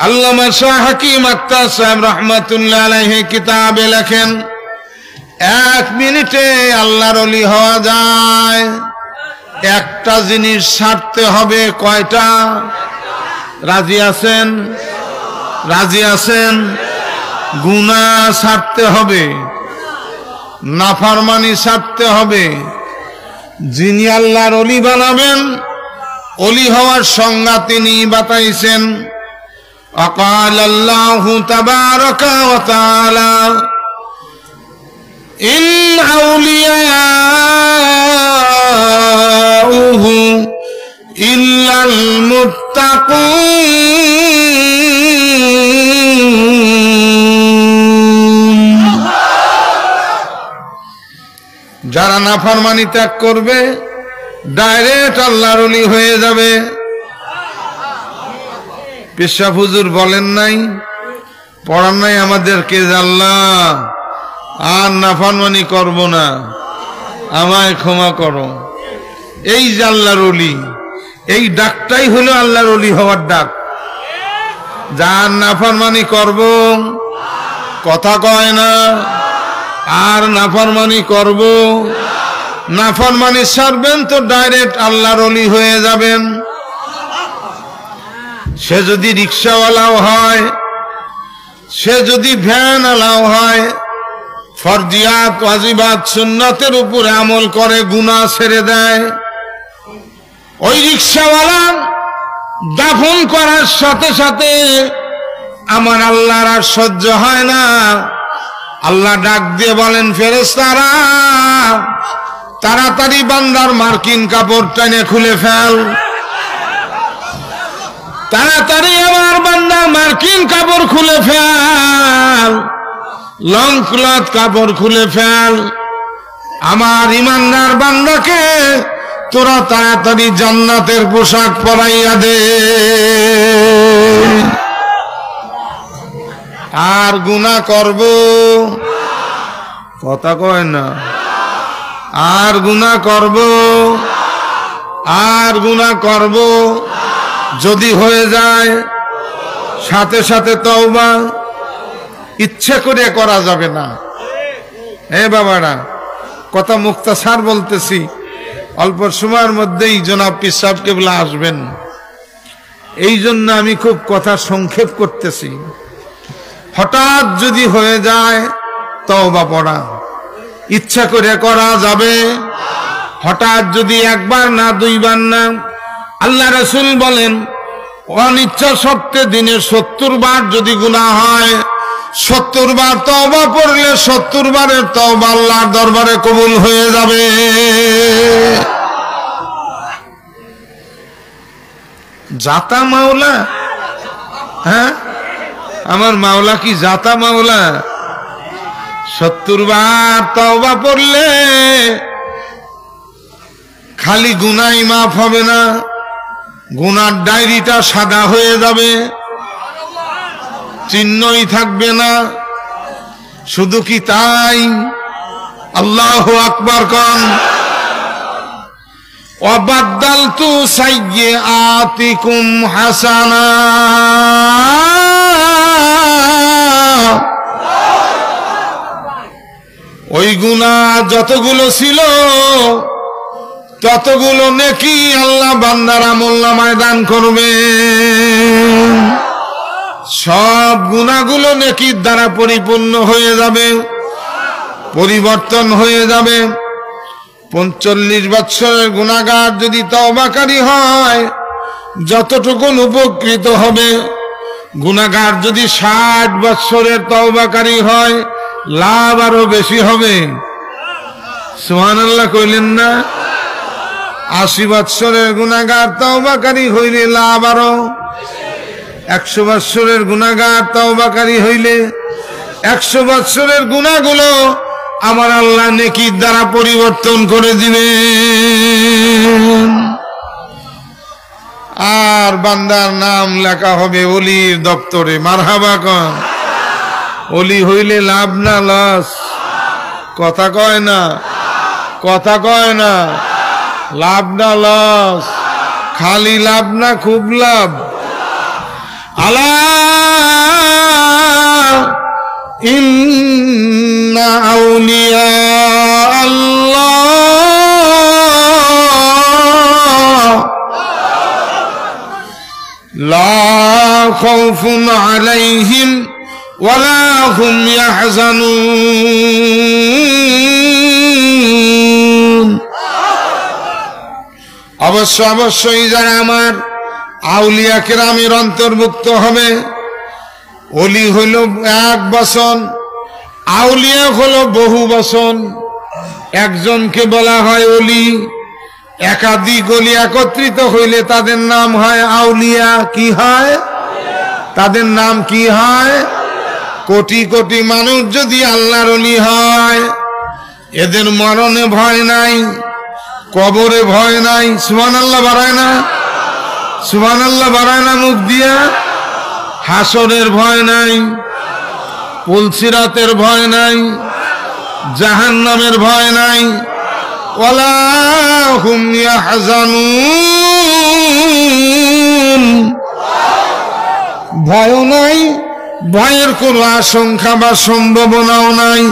আল্লামা শাহ হাকিম আক্তার সাহেব রহমাতুল্লাহ আলাইহি কিতাবে লেখেন 1 মিনিটে আল্লাহর ওলি হওয়া যায়। একটা জিনিস ছাড়তে হবে। কয়টা? রাজি আছেন? রাজি আছেন? গুনাহ ছাড়তে হবে, নাফরমানি ছাড়তে হবে। যিনি আল্লাহর ওলি বানাবেন, ওলি হওয়ার সংজ্ঞা তিনি বাতাইছেন। অকাল আল্লাহু তাবারাকা ওয়া তাআলা ইন আউলিয়াউহু ইল্লাল মুত্তাকুন। যারা নাফরমানি ত্যাগ করবে ডাইরেক্ট আল্লাহর ওলি হয়ে যাবে। পেশা হুজুর বলেন নাই, পড়ান নাই আমাদেরকে, আল্লাহ আর নাফরমানি করব না, আমায় ক্ষমা করো। এই যে আল্লাহর ওলি, এই ডাকটাই হলো আল্লাহর ওলি হওয়ার ডাক। যার নাফরমানি করব, কথা কয় না, আর নাফরমানি করব, নাফরমানি ছাড়বেন তো ডাইরেক্ট আল্লাহর ওলি হয়ে যাবেন। সে যদি রিক্সাওয়ালাও হয়, সে যদি ভ্যানওয়ালাও হয়, ফরজিয়াত ওয়াজিবাত সুন্নাতের উপরে আমল করে, গুনাহ ছেড়ে দেয়, ওই রিক্সাওয়ালা দাফন করার সাথে সাথে আমার আল্লাহর আর সহ্য হয় না। আল্লাহ ডাক দিয়ে বলেন, ফেরেশতারা তাড়াতাড়ি বান্দার মার্কিন কাপড় টেনে খুলে ফেল। তাড়াতাড়ি আমার বান্দার মার্কিন কাপড় খুলে ফেল, লং ক্লথ কাপড় খুলে ফেল। আমার ইমানদার বান্দাকে তোরা তাড়াতাড়ি জান্নাতের পোশাক পরাইয়া দে। আর গুনাহ করব, কথা কয় না, আর গুনাহ করব, আর গুনাহ করব। যদি হয়ে যায় সাথে সাথে তওবা, ইচ্ছে করে করা যাবে না। হে বাবারা, কথা মুক্তাসার বলতেছি, অল্প সময়ের মধ্যেই জনাব পীর সাহেব কেবলা আসবেন, এই জন্য আমি খুব কথা সংক্ষেপ করতেছি। হঠাৎ যদি হয়ে যায় তওবা পড়া, ইচ্ছা করে করা যাবে। হঠাৎ যদি একবার না, দুইবার না, আল্লাহ রাসূল বলেন অনিচ্ছা সত্ত্বে দিনে 70 বার যদি গুনাহ হয়, 70 বার তওবা পড়লে 70 বারের তওবা আল্লাহর দরবারে কবুল হয়ে যাবে। জাতা মাওলা? হ্যাঁ, আমার মাওলা কি জাতা মাওলা? 70 বার তওবা পড়লে খালি গুনাহই মাফ হবে না, গুনার ডায়েরিটা সাদা হয়ে যাবে, চিহ্নই থাকবে না। শুধু কি তাই? আল্লাহু আকবার কোন। ওয়াবাদদালতু সাইয়্যাতিকুম হাসানা, ওই গুনাহ যতগুলো ছিল ততগুলো নেকি আল্লাহ বান্দার আমলনামায় দান করবে। সব গুনাহগুলো নেকির দ্বারা পরিপূর্ণ হয়ে যাবে, পরিবর্তন হয়ে যাবে। 45 বছরের গুনাহগার যদি তওবাকারী হয় যতটুকু উপকৃত হবে, গুনাহগার যদি 60 বছরের তওবাকারী হয় লাভ আরো বেশি হবে। সুবহানাল্লাহ কইলেন না? 80 বছরের গুনাহগার তওবাকারী হইলে লাভ আরো, 100 বছরের গুনাহগার তওবাকারী হইলে 100 বছরের গুনাহগুলো আমার আল্লাহ নেকির দ্বারা পরিবর্তন করে দিবেন। আর বান্দার নাম লেখা হবে ওলির দপ্তরে। মারহাবা কন। ওলি হইলে লাভ না লস? কথা কয় না, কথা কয় না। লাভ না লস? খালি লাভ না খুব লাভ? আলা ইন্না আউলিয়া আল্লাহ লা খাউফুন আলাইহিম ওয়ালা হুম ইয়াহজানুন। অবশ্যই যারা আমার আউলিয়া কেরামের অন্তর্ভুক্ত হবে। ওলি হইল এক বচন, আউলিয়া হলো বহু বচন। একজনকে বলা হয় ওলি, একাধিক ওলি একত্রিত হইলে তাদের নাম হয় আউলিয়া। কি হয়? তাদের নাম কি হয়? কোটি কোটি মানুষ যদি আল্লাহর ওলি হয়, এদের মরণে ভয় নাই, কবরে ভয় নাই। সুবহানাল্লাহ বাড়ায় না? সুবহানাল্লাহ বাড়ায় না মুখ দিয়া? হাসরের ভয় নাই, পুলসিরাতের ভয় নাই, জাহান্নামের ভয় নাই। ওয়ালা হুম ইয়াহজানুন। ভয়ও নাই, ভয়ের কোনো আশঙ্কা বা সম্ভাবনাও নাই।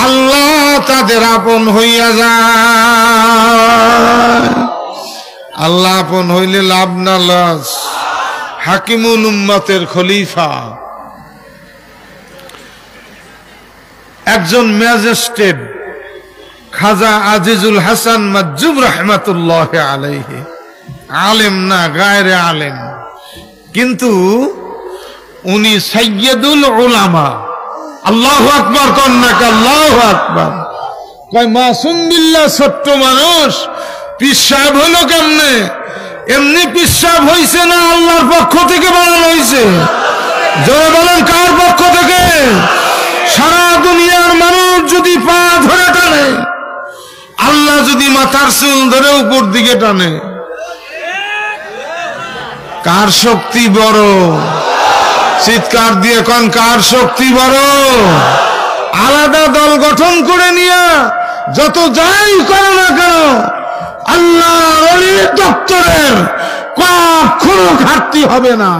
আল্লাহ তাদের আপন হইয়া যায়। আল্লাহ আপন হইলে লাভ না লস? হাকিমুল উম্মতের খলিফা, একজন ম্যাজিস্ট্রেট খাজা আজিজুল হাসান মাজুব রহমাতুল্লাহ আলাইহি, আলেম না, গায়রে আলেম, কিন্তু উনি সাইয়্যিদুল উলামা। আল্লাহু আকবার কন্যাকে, আল্লাহু আকবার। কয় মাসুম বিল্লাহ, ছোট্ট মানুষ পীর সাহেব হলো কেমনে? এমনি পীর সাহেব হইছে না আল্লাহর পক্ষ থেকে বানানো হইছে? জোরে বলেন, কার পক্ষ থেকে? সারা দুনিয়ার মানুষ যদি পা ধরে টানে, আল্লাহ যদি মাথার চুল ধরে উপর দিকে টানে, কার শক্তি বড়? চিৎকার দিয়ে কোন, কার শক্তি বড়? আলাদা দল গঠন করে নিয়ে যত যাই করো না কেন, আল্লাহর ওলির দপ্তরের কখনো ঘাটতি হবে না।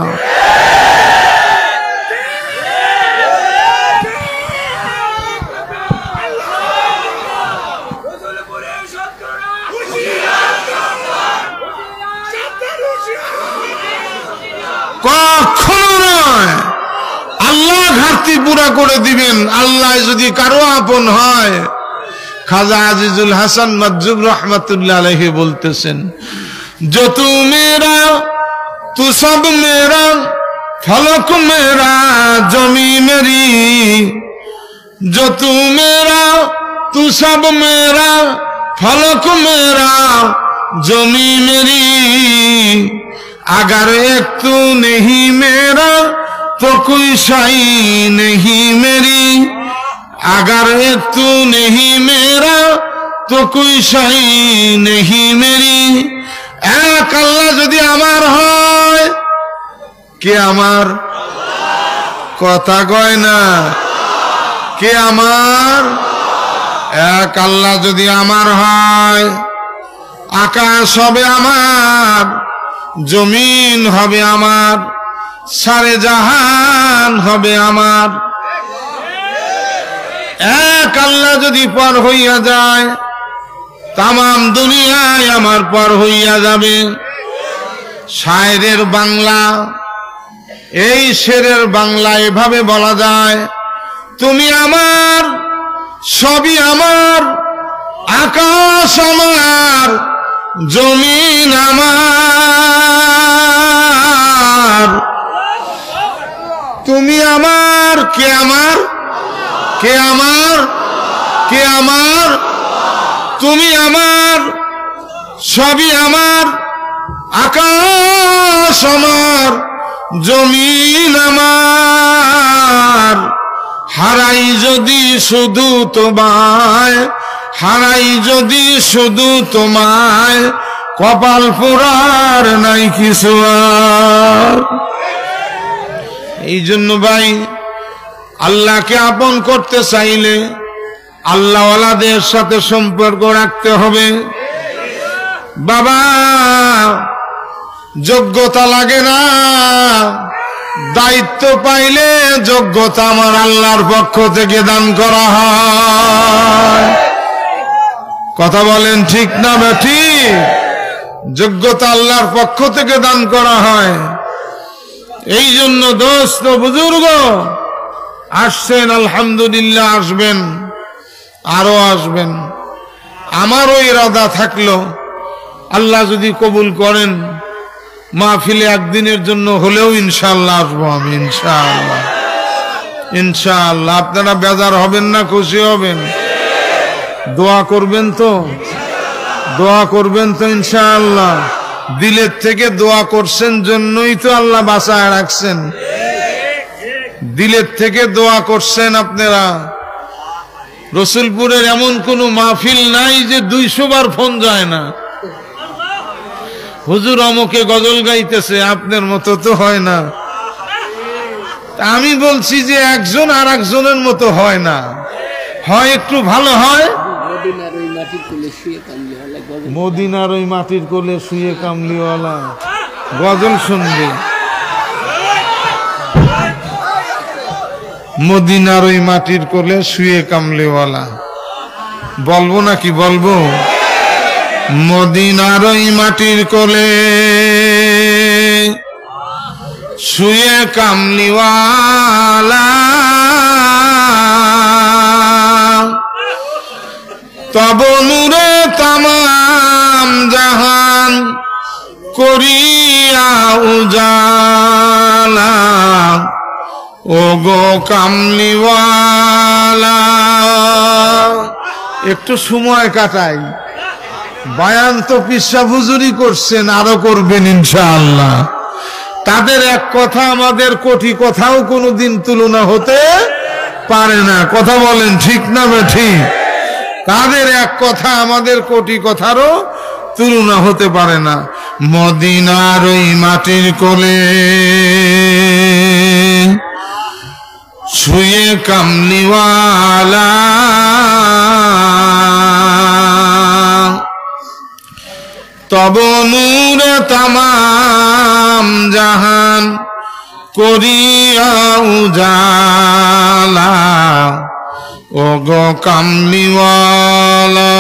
কখনো নয়। আল্লাহ ঘাটতি পুরা করে দিবেন। আল্লাহ যদি কারো আপন হয়, খাজা আজিজুল হাসান মাজুব রহমাতুল্লাহ আলাইহি বলতেছেন, जो तू मेरा तू सब मेरा, फलक मेरा जमी मेरी, जो तू मेरा तू सब मेरा, फलक मेरा जमी मेरी, अगर एक तू नहीं मेरा तो कोई शाई नहीं मेरी, अगर एक तू नहीं मेरा तो कोई शाई नहीं मेरी। এক আল্লাহ যদি আমার হয়, কে আমার? কথা কয় না, কে আমার? এক আল্লাহ যদি আমার হয়, আকাশ হবে আমার, জমিন হবে আমার, সারে জাহান হবে আমার। এক আল্লাহ যদি পর হইয়া যায়, তামাম দুনিয়ায় আমার পর হইয়া যাবে। শায়েরের বাংলা, এই শেরের বাংলা এভাবে বলা যায়, তুমি আমার, সবই আমার, আকাশ আমার, জমিন আমার। তুমি আমার, কে আমার, কে আমার, কে আমার? তুমি আমার, সবই আমার, আকাশ আমার, জমিন আমার। হারাই যদি শুধু তোমায়, হারাই যদি শুধু তোমায়, কপাল পোড়ার নাই কিছু আর। এই জন্য ভাই, আল্লাহকে আপন করতে চাইলে আল্লাহওয়ালাদের সাথে সম্পর্ক রাখতে হবে। বাবা, যোগ্যতা লাগে না, দায়িত্ব পাইলে যোগ্যতা আমার আল্লাহর পক্ষ থেকে দান করা হয়। কথা বলেন ঠিক না ঠিক? যোগ্যতা আল্লাহর পক্ষ থেকে দান করা হয়। এই জন্য দোস্ত বুজুর্গ আসছেন, আলহামদুলিল্লাহ, আসবেন, আরো আসবেন। আমারও ইরাদা থাকলো, আল্লাহ যদি কবুল করেন, মাহফিলে একদিনের জন্য হলেও ইনশাআল্লাহ আসবো আমি, ইনশাআল্লাহ, ইনশাআল্লাহ। আপনারা বেজার হবেন না, খুশি হবেন? দোয়া করবেন তো, দোয়া করবেন তো ইনশাআল্লাহ। দিলের থেকে দোয়া করছেন জন্যই তো আল্লাহ বাঁচায় রাখছেন। দিলের থেকে দোয়া করছেন আপনারা। রসুলপুরের এমন কোন মাহফিল নাই যে 200 বার ফোন যায় না, হুজুর অমুকে গজল গাইতেছে, আপনার মতো তো হয় না। আমি বলছি যে একজন আর একজনের মতো হয় না, হয় একটু ভালো হয়। মদিনার ওই মাটির কোলে শুয়ে কামলিওয়ালা গজল শুনবে, মদিনার ওই মাটির কোলে শুয়ে কামলিওয়ালা বলবো নাকি বলবো? মদিনার ওই মাটির কোলে শুয়ে কামলিওয়ালা, তব নূরে তামাম জাহান করিয়া উজালা, ও গো কামলিওয়ালা। একটু সময় কাটাই, বায়ান তো পিসা হুজুরি করছেন, আরো করবেন ইনশাআল্লাহ। তাদের এক কথা আমাদের কোটি কথাও কোনোদিন তুলনা হতে পারে না। কথা বলেন ঠিক না ঠিক? তাদের এক কথা আমাদের কোটি কথারও তুলনা হতে পারে না। মদিনার ওই মাটির কোলে শুয়ে কামলিওয়ালা, তব নূরে তামাম জাহান করিয়া উজালা, ও গো কামলিওয়ালা,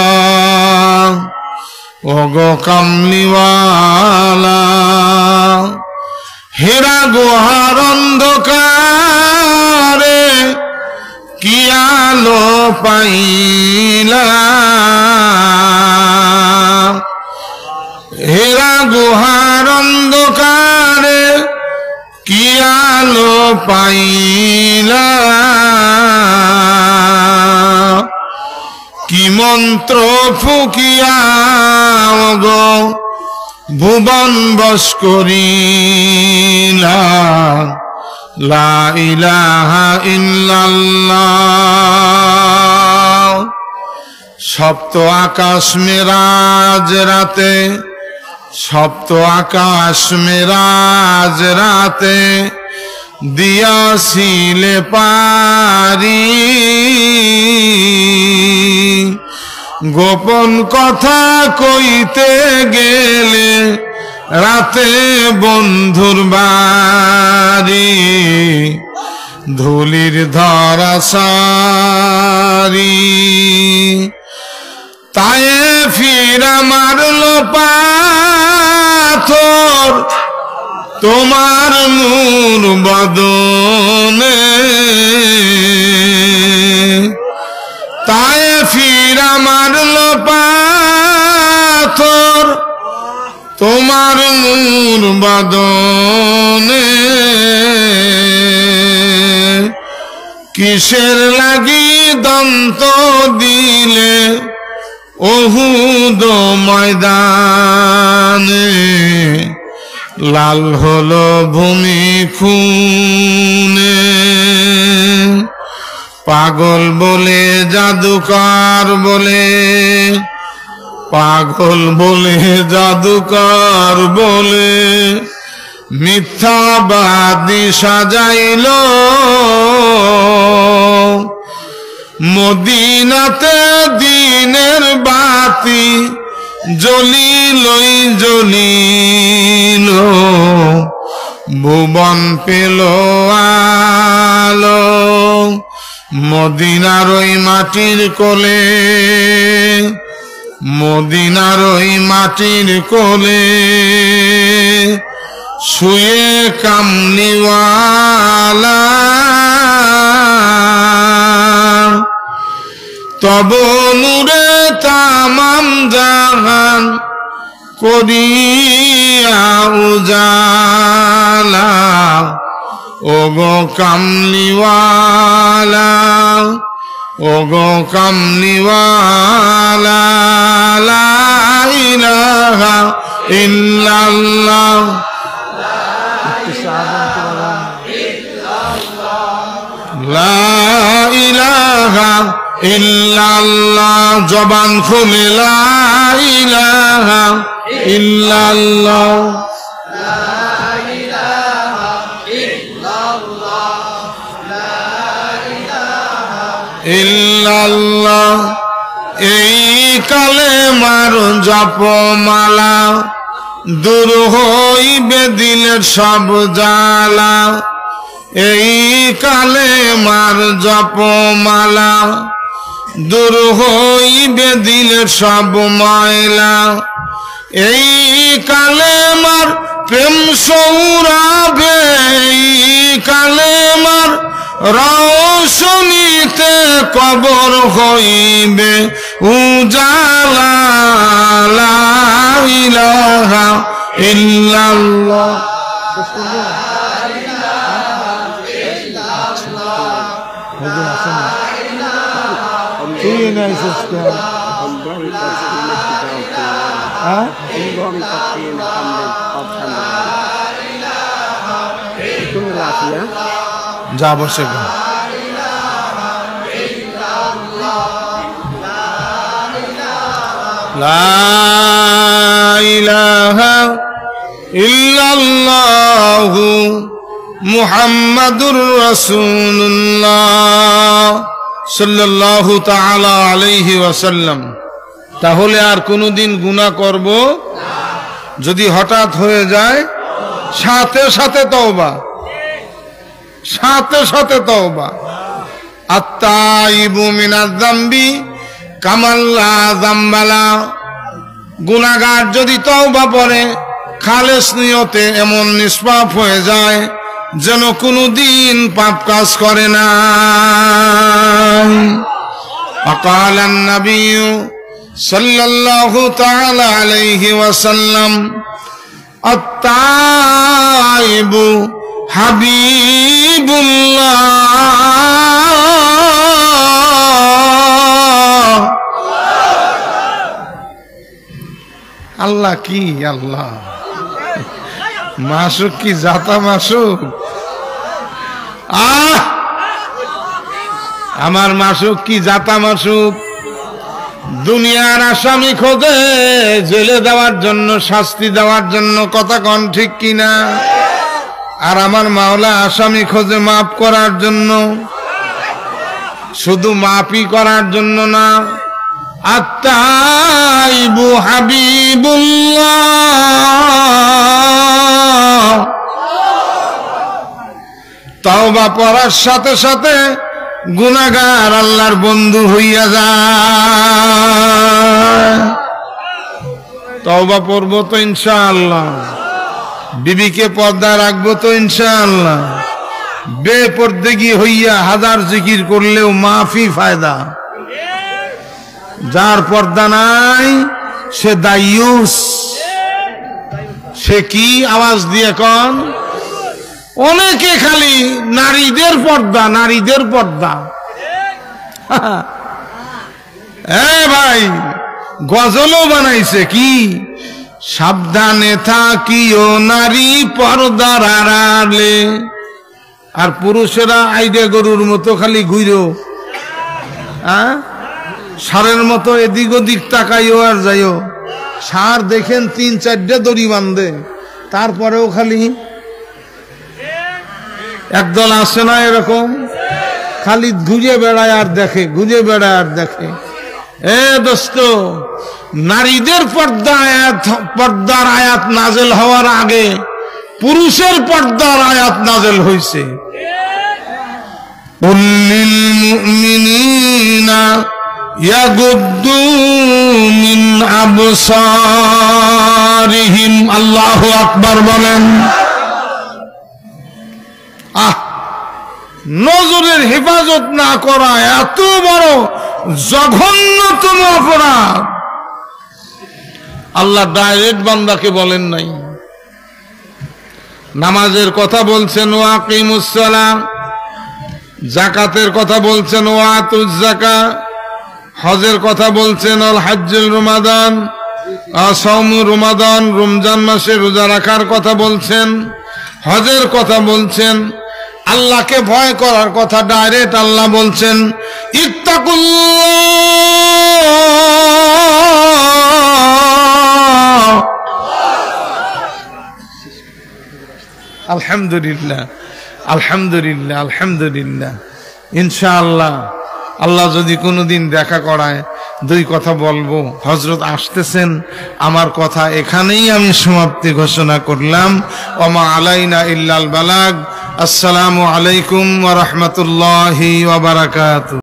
ও গো কামলিওয়ালা। হেরা গুহার অন্ধকারে কি আলো পাইলা, হেরা গুহার অন্ধকারে কি আলো পাইলা, কি মন্ত্র ফুকিয়া গো ভুবন বশ করিলা, লা ইলাহা ইল্লাল্লাহ। সপ্ত আকাশ মেরাজ রাতে, সপ্ত আকাশ মেরাজ রাতে দিয়াছিলে পারি, গোপন কথা কইতে গেলে রাতে বন্ধুর বাড়ি, ধুলির ধরা সারি তায়েফি মারলো পাথর তোমার নূর বদনে, তায়েফিরা মারলো পাথর তোমার নূর বদনে, কিসের লাগি দন্ত দিলে উহুদ ময়দানে, লাল হলো ভূমি খুনে, পাগল বলে জাদুকর বলে, পাগল বলে জাদুকর বলে মিথ্যাবাদী সাজাইল, মদিনাতে দিনের বাতি জ্বলিলই জ্বলিল, ভুবন পেল আলো মদিনার ওই মাটির কোলে, মদিনার ওই মাটির কোলে শুয়ে কামলিওয়ালা, তব নূরে তামাম জাহান করিয়া উজালা, ওগো কামলিওয়ালা, ওগো কামলিওয়ালা, লা ইলাহা ইল্লাল্লাহ, লা ইলাহা ইল্লাল্লাহ, জবান খুলে লা ইলাহা ইল্লাল্লাহ, ইল্লাল্লাহ। এই কালেমার জপমালা দূর হইবে দিলের সব জ্বালা, এই কালেমার জপমালা দূর হইবে দিলের সব ময়লা, এই কালেমার প্রেম সৌরভে, এই কালেমার রৌশনীতে কবর হইবে উজালা, লা ইলাহা ইল্লাল্লাহ। যা বসে লা ইলাহা ইল্লাল্লাহু মুহাম্মাদুর রাসূলুল্লাহ সাল্লাল্লাহু তাআলা আলাইহি ওয়াসাল্লাম। তাহলে আর কোনদিন গুনাহ করব যদি হঠাৎ হয়ে যায়, সাথে সাথে তওবা, সাথে সাথে তওবা। আত্তাইবু মিনাজ যামবি কামাল্লা যামবালা, গুনাহগার যদি তওবা পড়ে খালেস নিয়তে এমন নিষ্পাপ হয়ে যায় যেন কোনদিন পাপ কাজ করে না। আকালান নবী সাল্লাল্লাহু তাআলা আলাইহি ওয়াসাল্লাম আত-তাইবু হাবিবুল্লাহ, আল্লাহ কি আল্লাহ, মাসুক কি জাতা মাসুক, আমার মাসুক কি জাতা মাসুক। দুনিয়ার আসামি খোঁজে জেলে দেওয়ার জন্য, শাস্তি দেওয়ার জন্য, কথা কন ঠিক কিনা? আর আমার মাওলা আসামি খোঁজে মাফ করার জন্য, শুধু মাফই করার জন্য না। আত-তাইবু হাবিবুল্লাহ, তওবা পড়ার সাথে সাথে গুনাহগার আল্লাহর বন্ধু হইয়া যায়। তওবা পড়বো তো ইনশাআল্লাহ, বিবিকে পর্দা রাখবো তো ইনশাআল্লাহ, বেপরদেগি হইয়া হাজার জিকির করলেও মাফি ফায়দা। যার পর্দা নাই সে দায়ুস। সে কি আওয়াজ দিয়ে কন? অনেকে খালি নারীদের পর্দা, নারীদের পর্দা। ভাই গজলও বানাইছে কি, সাবধানে থাকিও নারী পর্দার আড়ালে। আর পুরুষেরা আইডে গরুর মতো খালি ঘুরো, ষাঁড়ের মতো এদিক ওদিক তাকাইও আর যাইও। ষাঁড় দেখেন 3-4টে দড়ি বাঁধে, তারপরেও খালি একদল আসে না এরকম, খালি ঘুরে বেড়ায় আর দেখে, ঘুরে বেড়ায় আর দেখে। দোস্ত, নারীদের পর্দার আয়াত নাজেল হওয়ার আগে পুরুষের পর্দার আয়াত নাজেল হয়েছে। কুল্লিল মুমিনিনা ইয়াগুদ্দু মিন আবসারিহিম। আল্লাহু আকবার বলেন। নজরের হেফাজত না করা এত বড় জঘন্যতম অপরাধ আল্লাহ ডাইরেক্ট বান্দাকে বলেন নাই। নামাজের কথা বলছেন ওয়াকিমুস সালাহ, যাকাতের কথা বলছেন ওয়াতুজ যাকাত, হজের কথা বলছেন আল হাজ্জুল রমাদান, আসাউমু রমাদান, রমজান মাসে রোজা রাখার কথা বলছেন, হজের কথা বলছেন, আল্লাহকে ভয় করার কথা ডাইরেক্ট আল্লাহ বলছেন ইত্তাকুল্লাহ। আলহামদুলিল্লাহ, আলহামদুলিল্লাহ, আলহামদুলিল্লাহ। ইনশাআল্লাহ আল্লাহ যদি কোনোদিন দেখা করায় 2 কথা বলবো। হযরত আসতেছেন, আমার কথা এখানেই আমি সমাপ্তি ঘোষণা করলাম। ওমা আলাইনা ইল্লাল বালাগ। আসসালামু আলাইকুম ওয়া রাহমাতুল্লাহি ওয়া বারাকাতুহু।